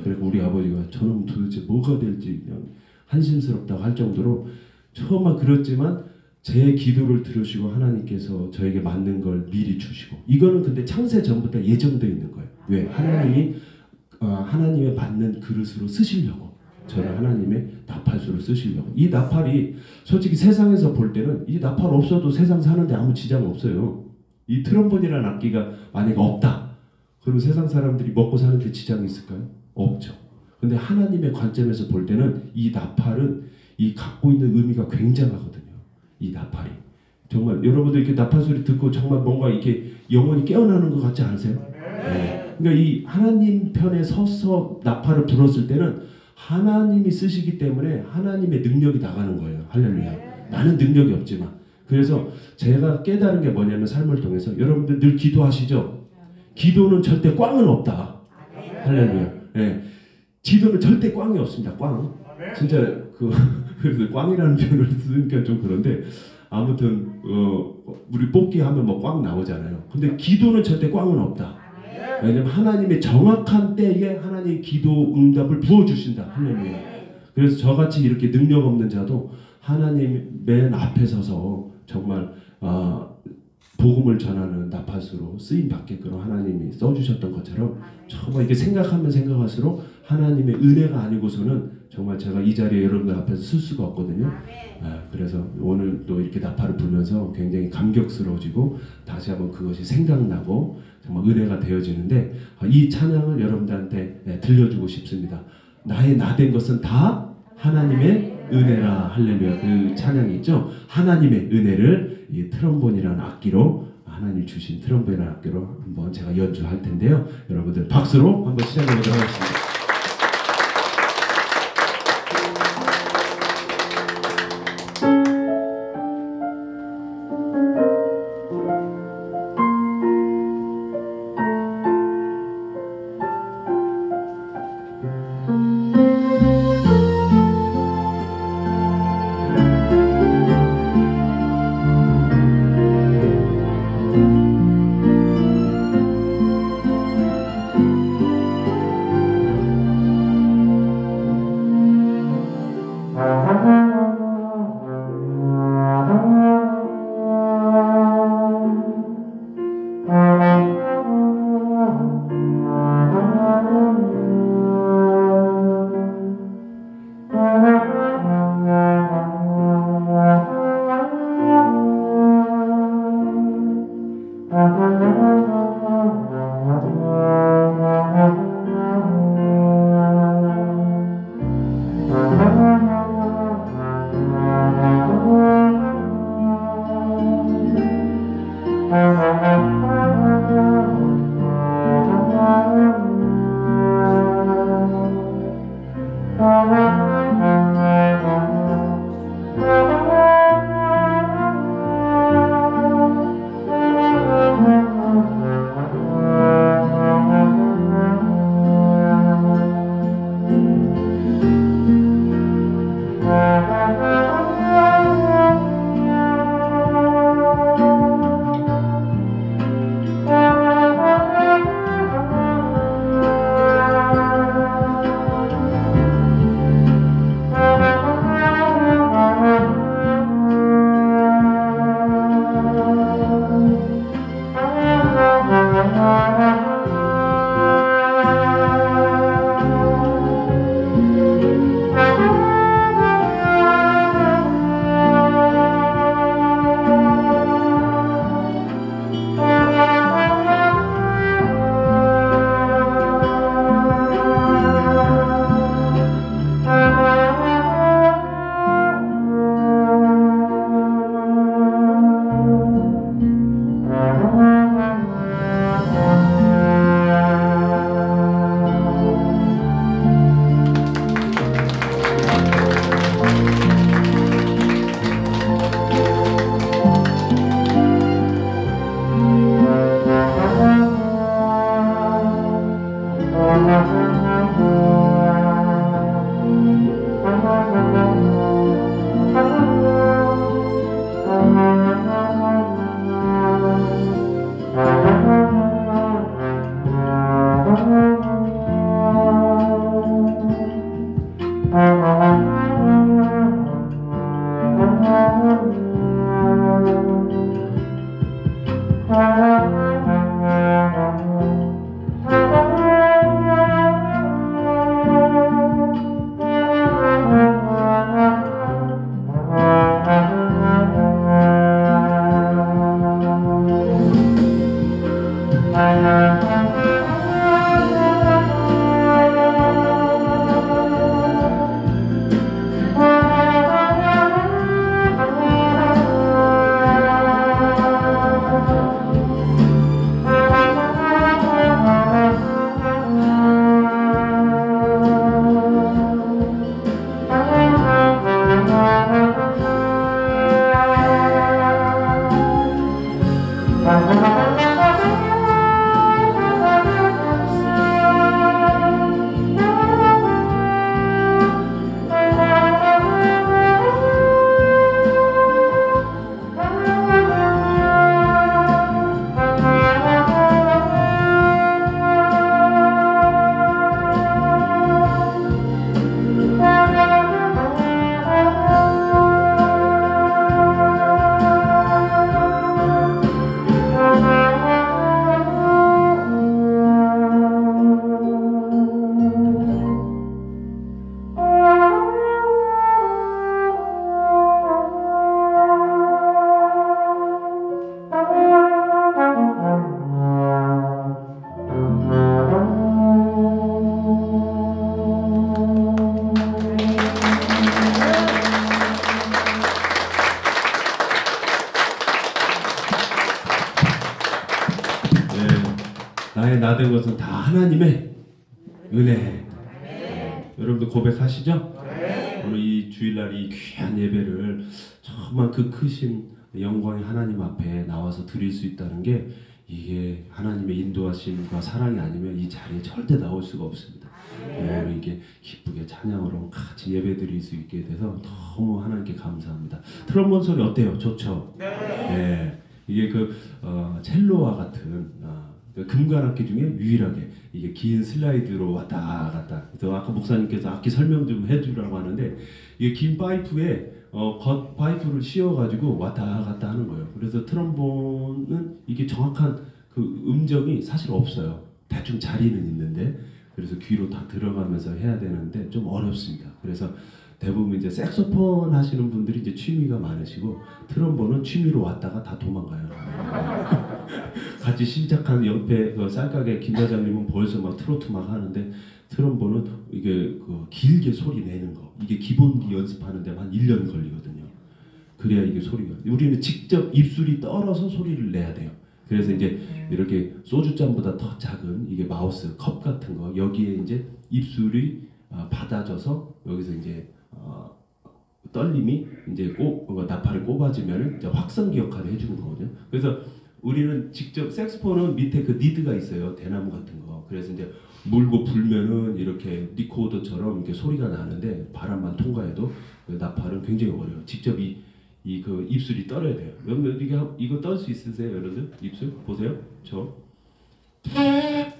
그리고 우리 아버지가 저는 도대체 뭐가 될지 그냥 한심스럽다고 할 정도로 처음만 그렇지만 제 기도를 들으시고 하나님께서 저에게 맞는 걸 미리 주시고, 이거는 근데 창세 전부터 예정되어 있는 거예요. 왜? 하나님이 하나님의 맞는 그릇으로 쓰시려고. 저를 하나님의 나팔수로 쓰시려고. 이 나팔이 솔직히 세상에서 볼 때는 이 나팔 없어도 세상 사는데 아무 지장 없어요. 이 트럼본이라는 악기가 만약에 없다. 그럼 세상 사람들이 먹고 사는데 지장이 있을까요? 없죠. 근데 하나님의 관점에서 볼 때는 이 나팔은 이 갖고 있는 의미가 굉장하거든요. 이 나팔이. 정말 여러분들 이렇게 나팔 소리 듣고 정말 뭔가 이렇게 영혼이 깨어나는 것 같지 않으세요? 네. 그러니까 이 하나님 편에 서서 나팔을 불었을 때는 하나님이 쓰시기 때문에 하나님의 능력이 나가는 거예요. 할렐루야. 나는 능력이 없지만. 그래서 제가 깨달은 게 뭐냐면 삶을 통해서 여러분들 늘 기도하시죠? 기도는 절대 꽝은 없다. 할렐루야. 네. 기도는 절대 꽝이 없습니다. 꽝. 진짜 그래서 꽝이라는 표현을 쓰니까 좀 그런데 아무튼 우리 뽑기 하면 뭐 꽝 나오잖아요. 근데 기도는 절대 꽝은 없다. 왜냐면 하나님의 정확한 때에 하나님의 기도 응답을 부어주신다. 할렐루야. 그래서 저같이 이렇게 능력 없는 자도 하나님 맨 앞에 서서 정말 복음을 전하는 나팔수로 쓰임 받게끔 하나님이 써주셨던 것처럼 정말 이렇게 생각하면 생각할수록 하나님의 은혜가 아니고서는 정말 제가 이 자리에 여러분들 앞에서 쓸 수가 없거든요. 그래서 오늘 또 이렇게 나팔을 불면서 굉장히 감격스러워지고 다시 한번 그것이 생각나고 정말 은혜가 되어지는데 이 찬양을 여러분들한테 들려주고 싶습니다. 나의 나된 것은 다 하나님의 은혜라. 할렐루야. 그 찬양이 있죠. 하나님의 은혜를 이 트럼본이라는 악기로 하나님 주신 트럼본이라는 악기로 한번 제가 연주할 텐데요. 여러분들 박수로 한번 시작해 보도록 하겠습니다. 된 것은 다 하나님의 은혜. 여러분들 고백하시죠? 오늘 이 주일날 이 귀한 예배를 정말 그 크신 영광의 하나님 앞에 나와서 드릴 수 있다는 게 이게 하나님의 인도하심과 사랑이 아니면 이 자리에 절대 나올 수가 없습니다. 오늘 이게 기쁘게 찬양으로 같이 예배 드릴 수 있게 돼서 너무 하나님께 감사합니다. 트럼본 소리 어때요? 좋죠? 네. 이게 첼로와 같은 금관악기 중에 유일하게 이게 긴 슬라이드로 왔다 갔다. 그래서 아까 목사님께서 악기 설명 좀 해주라고 하는데 이게 긴 파이프에 겉 파이프를 씌워가지고 왔다 갔다 하는 거예요. 그래서 트럼본은 이게 정확한 그 음정이 사실 없어요. 대충 자리는 있는데 그래서 귀로 다 들어가면서 해야 되는데 좀 어렵습니다. 그래서 대부분 이제 색소폰 하시는 분들이 이제 취미가 많으시고 트럼본은 취미로 왔다가 다 도망가요. 같이 시작한 옆에 그 쌀가게 김 과장님은 벌써 막 트로트 막 하는데 트럼본은 이게 길게 소리 내는 거 이게 기본기 연습하는데 한 1년 걸리거든요. 그래야 이게 소리가 우리는 직접 입술이 떨어서 소리를 내야 돼요. 그래서 이제 이렇게 소주잔보다 더 작은 이게 마우스 컵 같은 거 여기에 이제 입술이 받아져서 여기서 이제 떨림이 이제 나팔을 꼽아주면 이제 확성기 역할을 해주는 거거든요. 그래서 우리는 직접 색소폰은 밑에 그 니드가 있어요. 대나무 같은 거. 그래서 이제 물고 불면은 이렇게 리코더처럼 이렇게 소리가 나는데 바람만 통과해도 그 나팔은 굉장히 어려워요. 직접 그 입술이 떨어야 돼요. 여러분 이거 떨 수 있으세요, 여러분들? 입술 보세요. 이게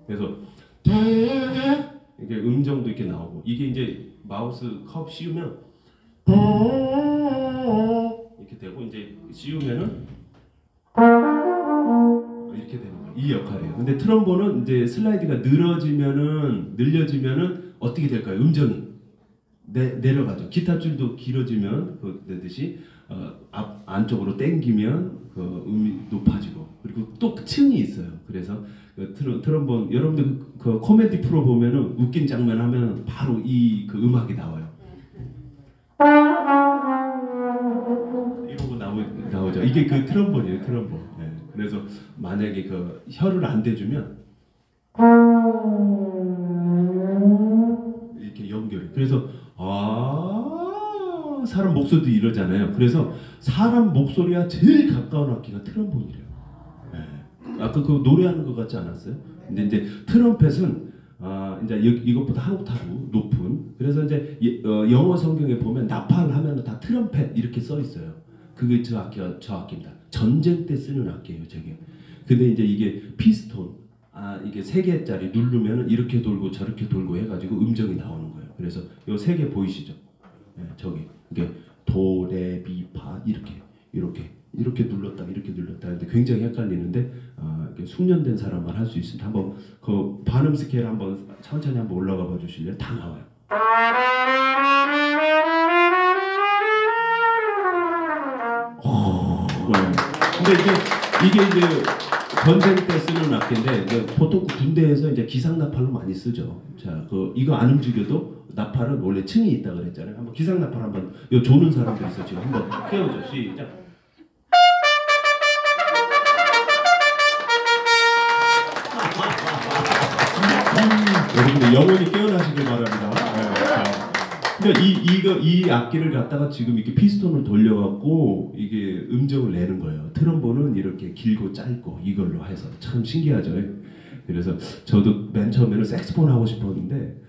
그래서 이게 음정도 이렇게 나오고 이게 이제 마우스 컵 씌우면 이렇게 되고 이제 씌우면은 이렇게 되는 거예요. 이 역할이에요. 근데 트럼본은 이제 슬라이드가 늘려지면은 어떻게 될까요? 음정이 내려가죠. 기타 줄도 길어지면 그러듯이 안쪽으로 당기면 음이 높아지고 그리고 또 층이 있어요. 그래서 트럼본 여러분들 그 코미디 프로 보면은 웃긴 장면 하면 바로 그 음악이 나와요. 이런 거 나오죠. 이게 그 트럼본이에요. 트럼본. 네. 그래서 만약에 그 혀를 안 대주면 이렇게 연결해. 그래서 사람 목소리도 이러잖아요. 그래서 사람 목소리와 제일 가까운 악기가 트럼본이래요. 네. 아까 그 노래하는 것 같지 않았어요? 근데 이제 트럼펫은 이제 이것보다 한 옥타브 높은. 그래서 이제 영어 성경에 보면 나팔 하면 다 트럼펫 이렇게 써 있어요. 그게 저 악기입니다. 전쟁 때 쓰는 악기예요, 저게. 근데 이제 이게 피스톤, 이게 3개짜리 누르면 이렇게 돌고 저렇게 돌고 해가지고 음정이 나오는 거예요. 그래서 요 3개 보이시죠? 네, 저기 이게 도, 레, 미, 파 이렇게 눌렀다 이렇게 눌렀다 하는데 굉장히 헷갈리는데 숙련된 사람만 할 수 있습니다. 한번 그 반음 스케일 한번 천천히 한번 올라가 봐 주실래요? 다 나와요. 근데 이게 이제 전쟁 때 쓰는 악기인데 이제 보통 군대에서 이제 기상 나팔로 많이 쓰죠. 자, 이거 안 움직여도 나팔은 원래 층이 있다 그랬잖아요. 한번 기상 나팔 한번 요 조는 사람들 있어 지금 한번 깨우죠. 시작. 여러분들 영혼이 깨어나시길 바랍니다. 그러니까 이 악기를 갖다가 지금 이렇게 피스톤을 돌려갖고 이게 음정을 내는 거예요. 트럼본은 이렇게 길고 짧고 이걸로 해서 참 신기하죠. 그래서 저도 맨 처음에는 색소폰 하고 싶었는데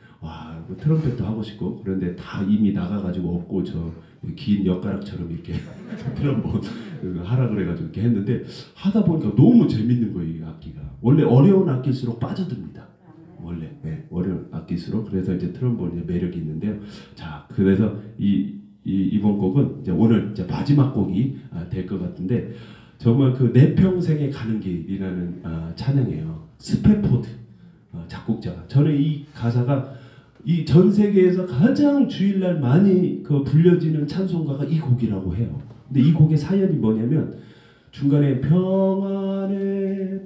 트럼펫도 하고 싶고 그런데 다 이미 나가가지고 없고 저 긴 엿가락처럼 이렇게 트럼본 하라 그래가지고 이렇게 했는데 하다 보니까 너무 재밌는 거예요. 이 악기가 원래 어려운 악기일수록 빠져듭니다. 원래 어려운 악기일수록. 그래서 이제 트럼본의 매력이 있는데요. 자, 그래서 이번 곡은 이제 오늘 이제 마지막 곡이 될 것 같은데 정말 그 내 평생에 가는 길이라는 찬양이에요. 스페포드 작곡자가. 저는 이 가사가 이 전 세계에서 가장 주일날 많이 불려지는 찬송가가 이 곡이라고 해요. 근데 이 곡의 사연이 뭐냐면 중간에 평안해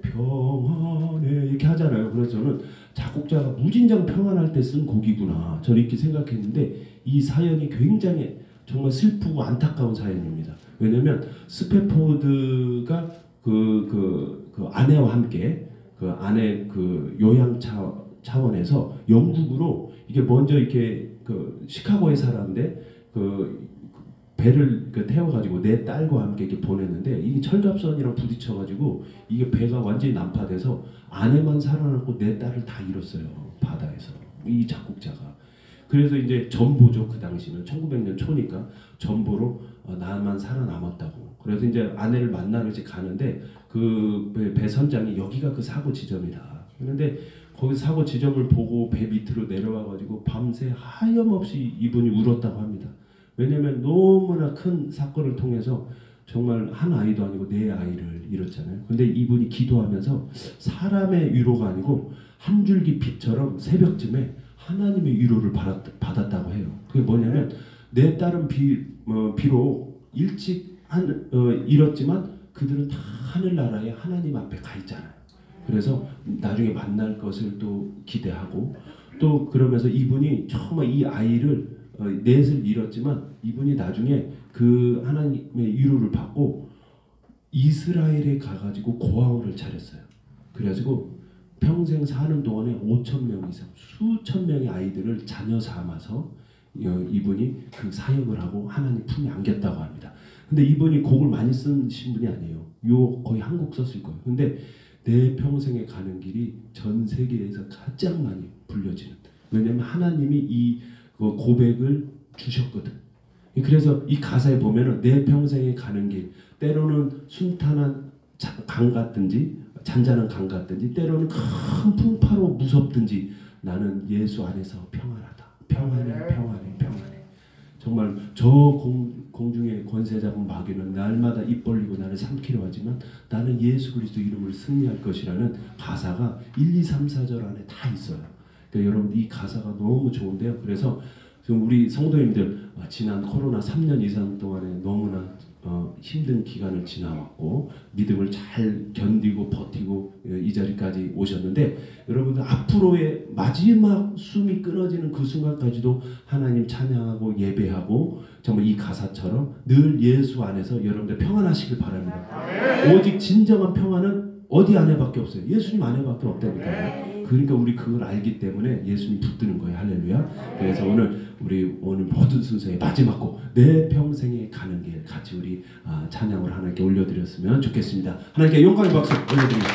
이렇게 하잖아요. 그래서 저는 작곡자가 무진장 평안할 때 쓴 곡이구나 저는 이렇게 생각했는데 이 사연이 굉장히 정말 슬프고 안타까운 사연입니다. 왜냐면 스페포드가 그 아내와 함께 그 아내 그 요양 차원에서 영국으로 이게 먼저 이렇게 그 시카고에 살았는데 그 배를 그 태워가지고 내 딸과 함께 이렇게 보냈는데 이게 철갑선이랑 부딪혀가지고 이게 배가 완전히 난파돼서 아내만 살아남고 내 딸을 다 잃었어요. 바다에서 이 작곡자가. 그래서 이제 전보죠. 그 당시는 1900년 초니까 전보로 나만 살아남았다고. 그래서 이제 아내를 만나러 이제 가는데 그 배 선장이 여기가 그 사고 지점이다. 그런데 거기 사고 지점을 보고 배 밑으로 내려와가지고 밤새 하염없이 이분이 울었다고 합니다. 왜냐하면 너무나 큰 사건을 통해서 정말 한 아이도 아니고 네 아이를 잃었잖아요. 근데 이분이 기도하면서 사람의 위로가 아니고 한 줄기 빛처럼 새벽쯤에 하나님의 위로를 받았다고 해요. 그게 뭐냐면 내 딸은 비록 일찍 잃었지만 그들은 다 하늘나라에 하나님 앞에 가 있잖아요. 그래서 나중에 만날 것을 또 기대하고 또 그러면서 이분이 정말 이 아이를 넷을 잃었지만 이분이 나중에 그 하나님의 위로를 받고 이스라엘에 가가지고 고아원을 차렸어요. 그래가지고 평생 사는 동안에 5,000명 이상 수천 명의 아이들을 자녀 삼아서 이분이 그 사역을 하고 하나님 품에 안겼다고 합니다. 근데 이분이 곡을 많이 쓰신 분이 아니에요. 요 거의 한국 썼을 거예요. 근데 내 평생에 가는 길이 전 세계에서 가장 많이 불려지는. 왜냐하면 하나님이 이 고백을 주셨거든. 그래서 이 가사에 보면은 내 평생에 가는 길, 때로는 순탄한 강 같든지 잔잔한 강 같든지 때로는 큰 풍파로 무섭든지 나는 예수 안에서 평안하다. 평안해, 평안해, 평안해. 정말 저 공중의 권세 잡은 마귀는 날마다 입 벌리고 나를 삼키려 하지만 나는 예수 그리스도 이름으로 승리할 것이라는 가사가 1, 2, 3, 4절 안에 다 있어요. 그러니까 여러분 이 가사가 너무 좋은데요. 그래서 지금 우리 성도님들 지난 코로나 3년 이상 동안에 너무나 힘든 기간을 지나왔고 믿음을 잘 견디고 버티고 이 자리까지 오셨는데 여러분들 앞으로의 마지막 숨이 끊어지는 그 순간까지도 하나님 찬양하고 예배하고 정말 이 가사처럼 늘 예수 안에서 여러분들 평안하시길 바랍니다. 오직 진정한 평안은 어디 안에밖에 없어요. 예수님 안에밖에 없다니까요. 그러니까 우리 그걸 알기 때문에 예수님 붙드는 거예요. 할렐루야. 그래서 우리 오늘 모든 순서의 마지막 곡 내 평생에 가는 길 같이 우리 찬양을 하나님께 올려드렸으면 좋겠습니다. 하나님께 영광의 박수 올려드립니다.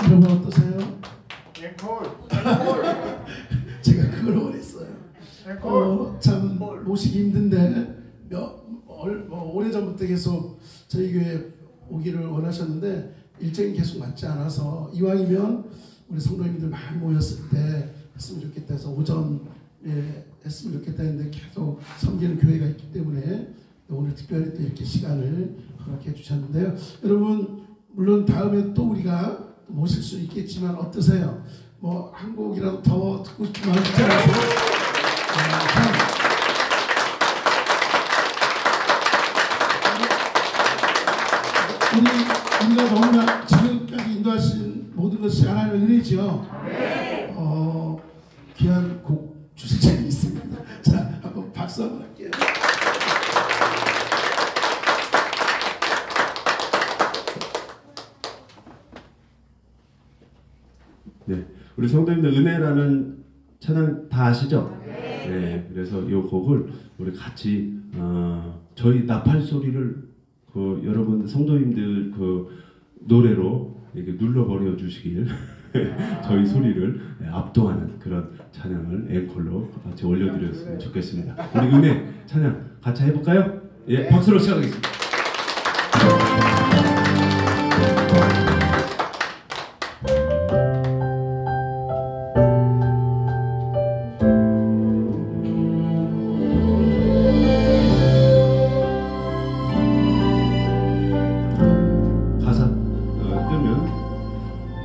여러분 어떠세요? 앵콜. 제가 그걸 원했어요. 참 모시기 힘든데 오래전부터 계속 저희 교회 오기를 원하셨는데 일정이 계속 맞지 않아서 이왕이면 우리 성도님들 많이 모였을 때 했으면 좋겠다 해서 오전에 했으면 좋겠다 했는데 계속 섬기는 교회가 있기 때문에 오늘 특별히 또 이렇게 시간을 허락해 주셨는데요. 여러분 물론 다음에 또 우리가 모실 수 있겠지만 어떠세요? 뭐 한 곡이라도 더 듣고 싶은 마음 있지 않으세요? 우리가 너무나 지금까지 인도하신 모든 것이 하나님의 은혜죠. 귀한 곡 주실 자가 있습니다. 자, 한번 박수 한번 할게요. 네, 우리 성도님들 은혜라는 찬양 다 아시죠? 네, 그래서 이 곡을 우리 같이 저희 나팔 소리를 그 여러분 성도님들 그 노래로 이렇게 눌러버려 주시길 저희 소리를 압도하는 그런 찬양을 앵콜로 같이 올려드렸으면 좋겠습니다. 우리 은혜 찬양 같이 해볼까요? 예, 박수로 시작하겠습니다.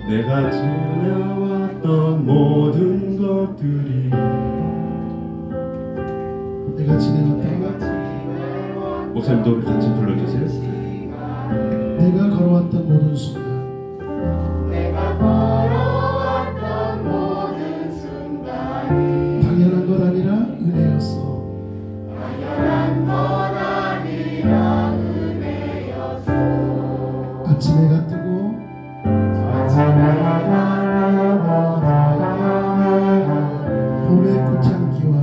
내가 지나왔던 모든 것들이 내가 지내왔던 목사님 노래 같이 불러주세요. 내가 걸어왔던 모든 순간 내가 걸어왔던 모든 순간이 당연한 것 아니라 은혜였어. 당연한 것 아니라 은혜였어. 아침 해가 뜨고 봄의 꽃향기와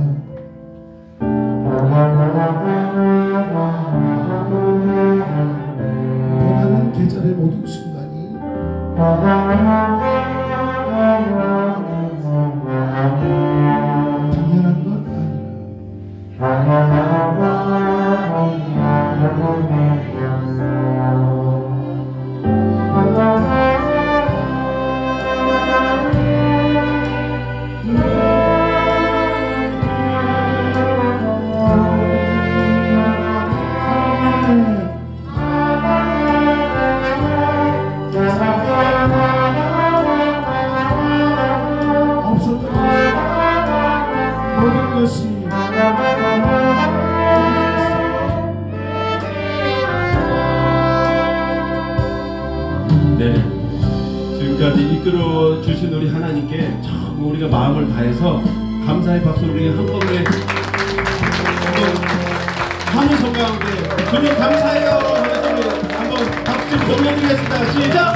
변하는 계절의 모든 순간이 당연한 것 없었던 모든 것이 네, 지금까지 이끌어 주신 우리 하나님께 참 우리가 마음을 다해서 감사의 박수를 우리 한꺼번에 한번 성가운데 주님 감사해요 하면서 우리 한번 박수 좀 보내드리겠습니다. 시작!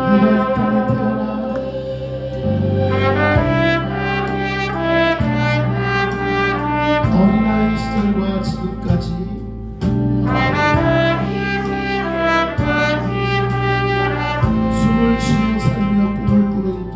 내가 이 땅에 태어나 어린아이 시절과 지금까지 숨을 쉬며 살며 꿈을 꾸는 것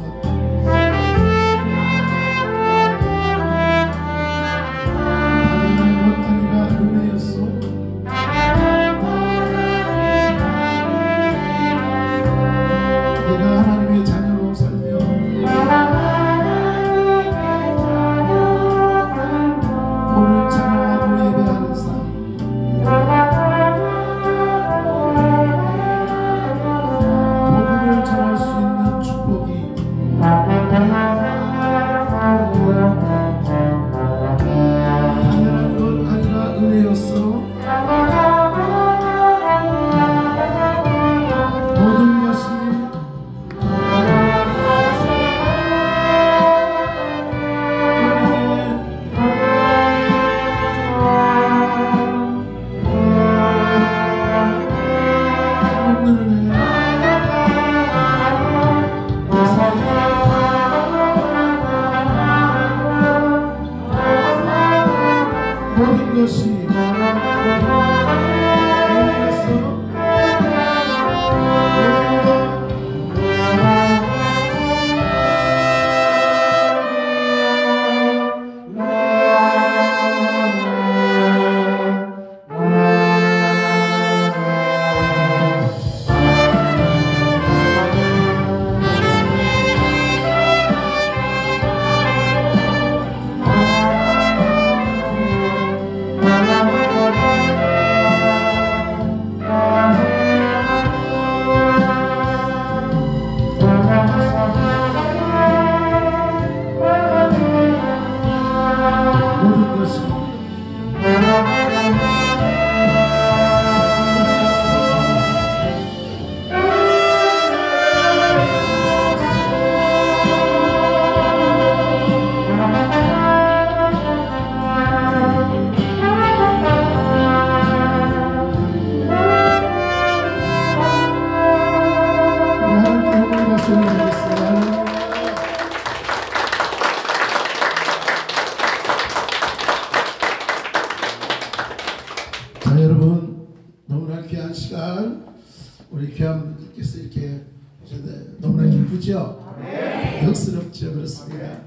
역스럽죠. 그렇습니다.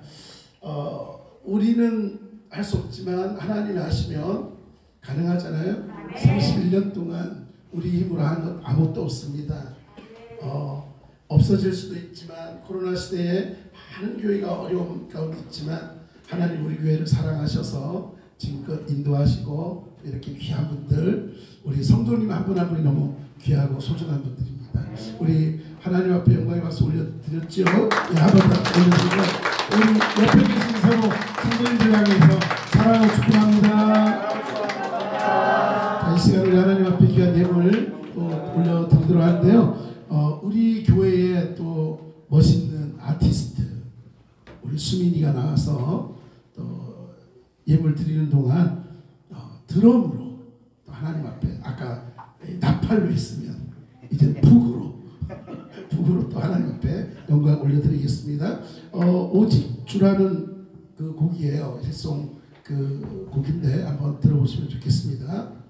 우리는 할 수 없지만 하나님이 하시면 가능하잖아요. 31년 동안 우리 힘으로 한 것 아무것도 없습니다. 없어질 수도 있지만 코로나 시대에 많은 교회가 어려움 가운데 있지만 하나님 우리 교회를 사랑하셔서 지금껏 인도하시고 이렇게 귀한 분들, 우리 성도님 한 분 한 분이 너무 귀하고 소중한 분들입니다. 우리 하나님 앞에 영광의 박수 올려드렸죠. 예, 한번 더 올려드리고 우리 옆에 계신 서로 성도님들 향해서 사랑하고 축복합니다. 이 시간 우리 하나님 앞에 귀한 예물을 또 올려드리도록 하는데요. 우리 교회에 또 멋있는 아티스트 우리 수민이가 나와서 또 예물 드리는 동안 드럼으로 또 하나님 앞에 아까 나팔로 했으면 이제 북으로 또 하나님 앞에 영광 올려드리겠습니다. 오직 주라는 그 곡이에요. 힐송 그 곡인데 한번 들어보시면 좋겠습니다.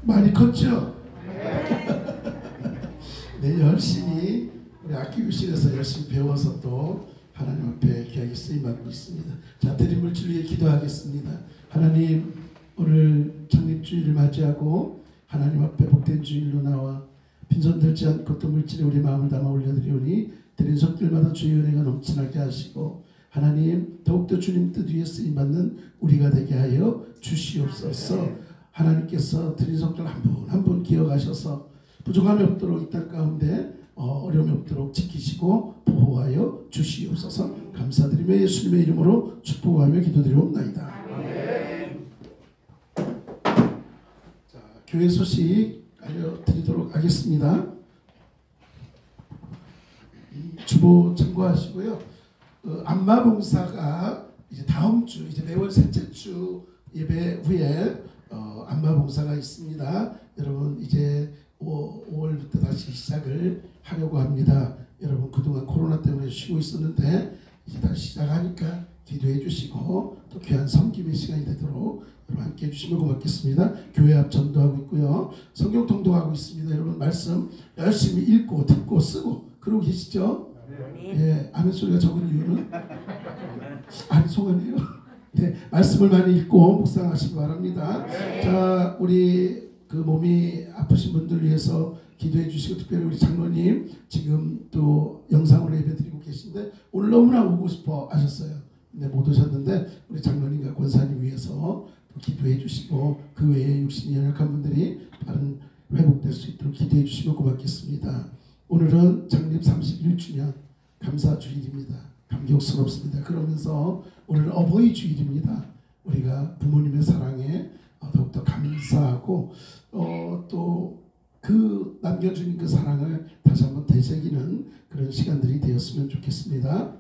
많이 컸죠? 네, 열심히 우리 악기교실에서 열심히 배워서 또 하나님 앞에 귀하게 쓰임받고 있습니다. 자, 드린 물질 위해 기도하겠습니다. 하나님, 오늘 창립주일을 맞이하고 하나님 앞에 복된 주일로 나와 빈손들지 않고 또 물질에 우리 마음을 담아 올려드리오니 드린 손길마다 주의 은혜가 넘치나게 하시고 하나님 더욱더 주님 뜻 위에 쓰임받는 우리가 되게 하여 주시옵소서. 하나님께서 드린 손길 한 분 한 분 기억하셔서 부족함이 없도록 이 땅 가운데 어려움이 없도록 지키시고 보호하여 주시옵소서. 감사드리며 예수님의 이름으로 축복하며 기도드리옵나이다. 자, 교회 소식 알려드리도록 하겠습니다. 주보 참고하시고요. 안마봉사가 이제 다음 주 이제 매월 셋째 주 예배 후에 안마봉사가 있습니다. 여러분 이제 5월부터 다시 시작을 하려고 합니다. 여러분 그동안 코로나 때문에 쉬고 있었는데 이제 다시 시작하니까 기도해 주시고 또 귀한 섬김의 시간이 되도록 여러분 함께 해주시면 고맙겠습니다. 교회 앞 전도하고 있고요. 성경 통독하고 있습니다. 여러분 말씀 열심히 읽고 듣고 쓰고 그러고 계시죠? 예, 아멘 소리가 적은 이유는 아니 송하네요. 네, 말씀을 많이 읽고 묵상하시기 바랍니다. 자, 우리 그 몸이 아프신 분들 위해서 기도해 주시고 특별히 우리 장로님 지금 또 영상으로 예배드리고 계신데 오늘 너무나 오고 싶어 하셨어요. 근데 못 오셨는데 우리 장로님과 권사님 위해서 기도해 주시고 그 외에 육신이 연약한 분들이 바른 회복될 수 있도록 기도해 주시면 고맙겠습니다. 오늘은 창립 31주년 감사주일입니다. 감격스럽습니다. 그러면서 오늘은 어버이 주일입니다. 우리가 부모님의 사랑에 더욱더 감사하고 또 그 남겨주신 그 사랑을 다시 한번 되새기는 그런 시간들이 되었으면 좋겠습니다.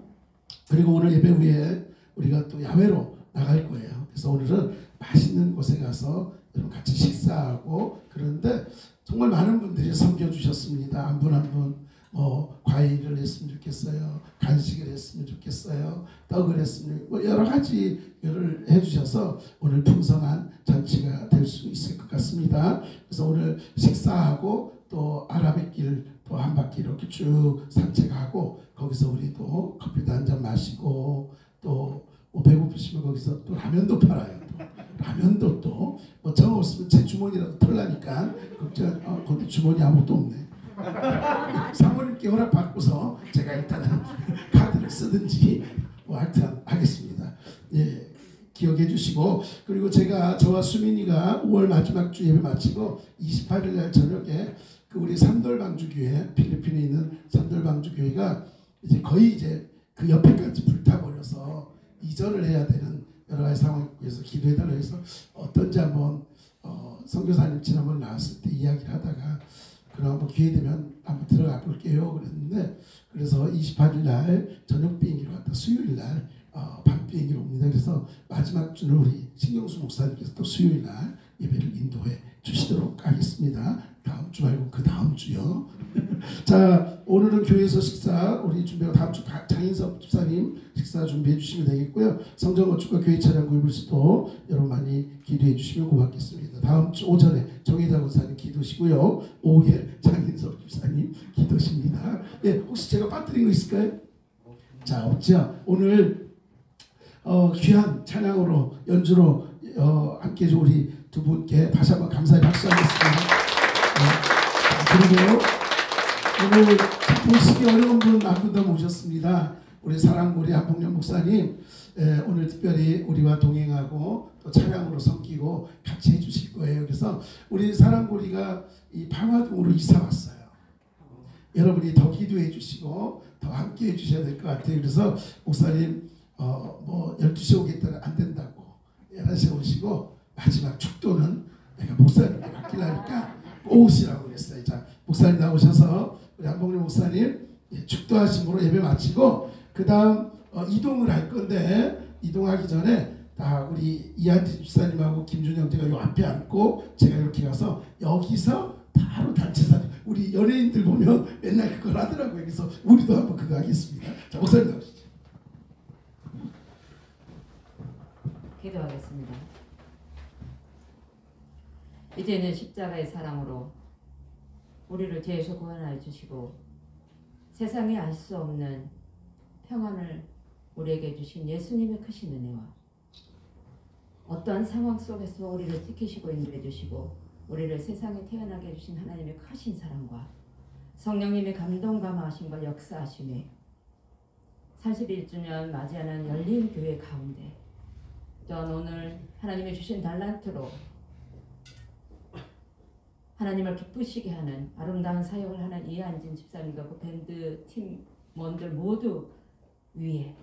그리고 오늘 예배 후에 우리가 또 야외로 나갈 거예요. 그래서 오늘은 맛있는 곳에 가서 여러분 같이 식사하고 그런데 정말 많은 분들이 섬겨주셨습니다. 한 분 한 분 과일을 했으면 좋겠어요. 간식을 했으면 좋겠어요. 떡을 했으면 여러 가지를 해주셔서 오늘 풍성한 잔치가 될 수 있을 것 같습니다. 그래서 오늘 식사하고 또 아라뱃길 또 한 바퀴 이렇게 쭉 산책하고 거기서 우리 또 커피도 한 잔 마시고 또 배고프시면 거기서 또 라면도 팔아요. 또 라면도 또 정 없으면 제 주머니라도 털라니까 걱정. 거기 주머니 아무것도 없네. 사모님께 허락 받고서 제가 일단은 카드를 쓰든지 뭐 하여튼 하겠습니다. 예, 기억해 주시고 그리고 저와 수민이가 5월 마지막 주 예배 마치고 28일 날 저녁에 그 우리 산돌방주교회 필리핀에 있는 산돌방주교회가 이제 거의 이제 그 옆에까지 불타버려서 이전을 해야 되는 여러 가지 상황에서 기도해달라고 해서 어떤지 한번 선교사님 지난번 나왔을 때 이야기를 하다가 그럼 한번 기회 되면 한번 들어가 볼게요 그랬는데 그래서 28일 날 저녁 비행기로 갔다 수요일 날 밤 비행기로 옵니다. 그래서 마지막 주는 우리 신경수 목사님께서 또 수요일 날 예배를 인도해 주시도록 하겠습니다. 다음 주 말고 그 다음 주요. 자, 오늘은 교회에서 식사 우리 준비하고 다음 주 장인섭 집사님 식사 준비해 주시면 되겠고요. 성전 건축과 교회 차량 구입을 수도 여러분 많이 기도해 주시면 고맙겠습니다. 다음 주 오전에 정혜자 권사님 기도시고요. 오후에 장인섭 집사님 기도십니다. 예, 혹시 제가 빠뜨린 거 있을까요? 자, 없죠. 오늘 귀한 찬양으로 연주로 함께 해준 우리 두 분께 다시 한번 감사의 박수하겠습니다. 그리고 오늘 보시기 어려운 분 한 분 더 모셨습니다. 우리 사랑고리 한복년 목사님 오늘 특별히 우리와 동행하고 또 찬양으로 섬기고 같이 해주실 거예요. 그래서 우리 사랑고리가 이 방화동으로 이사 왔어요. 여러분이 더 기도해 주시고 더 함께 해 주셔야 될 것 같아요. 그래서 목사님 뭐 12시에 오겠다는 안 된다고 11시에 오시고 마지막 축도는 내가 목사님께 맡기려니까 꼭 오시라고 그랬어요. 자, 목사님 나오셔서 우리 한복년 목사님 축도하심으로 예배 마치고 그 다음 이동을 할 건데 이동하기 전에 다 우리 이한지 집사님하고 김준영 제가 요 앞에 앉고 제가 이렇게 가서 여기서 바로 단체 사진 우리 연예인들 보면 맨날 그걸 하더라고요. 그래서 우리도 한번 그거 하겠습니다. 자, 목사님 나오시죠. 기도하겠습니다. 이제는 십자가의 사랑으로 우리를 죄에서 구원하여 주시고 세상에 알 수 없는 평안을 우리에게 주신 예수님의 크신 은혜와 어떠한 상황 속에서 우리를 지키시고 인도해 주시고 우리를 세상에 태어나게 해주신 하나님의 크신 사랑과 성령님의 감동 감화하심과 역사하심에 31주년 맞이하는 열린 교회 가운데 또한 오늘 하나님이 주신 달란트로 하나님을 기쁘시게 하는 아름다운 사역을 하는 이한진 집사님과 그 밴드 팀원들 모두 위에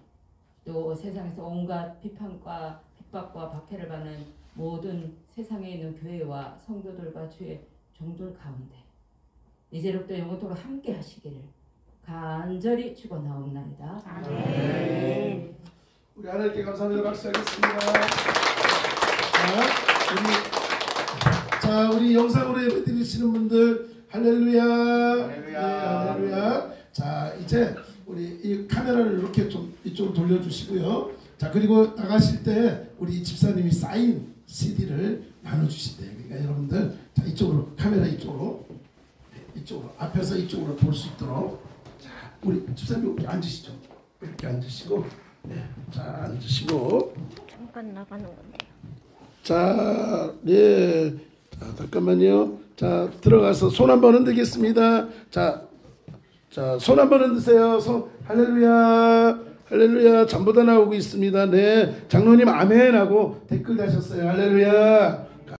또 세상에서 온갖 비판과 핍박과 박해를 받는 모든 세상에 있는 교회와 성도들과 주의 종들 가운데 이제로부터 영원토록 함께 하시기를 간절히 축원하옵나이다. 아멘. 우리 하나님께 감사합니다. 박수하겠습니다. 우리 영상으로 예배 드리시는 분들 할렐루야. 네, 할렐루야. 자, 이제 우리 이 카메라를 이렇게 좀 이쪽으로 돌려주시고요. 자, 그리고 나가실 때 우리 집사님이 사인 CD를 나눠주신대요. 그러니까 여러분들 자, 이쪽으로 카메라 이쪽으로 앞에서 이쪽으로 볼 수 있도록 자, 우리 집사님 이렇게 앉으시죠. 이렇게 앉으시고 네, 자 앉으시고 잠깐 나가는 건데. 자, 네, 자 잠깐만요. 자 들어가서 손 한번 흔들겠습니다. 자, 손 한번 흔드세요. 손 할렐루야, 할렐루야. 전부 다 나오고 있습니다. 네, 장로님 아멘 하고 댓글 다셨어요. 할렐루야.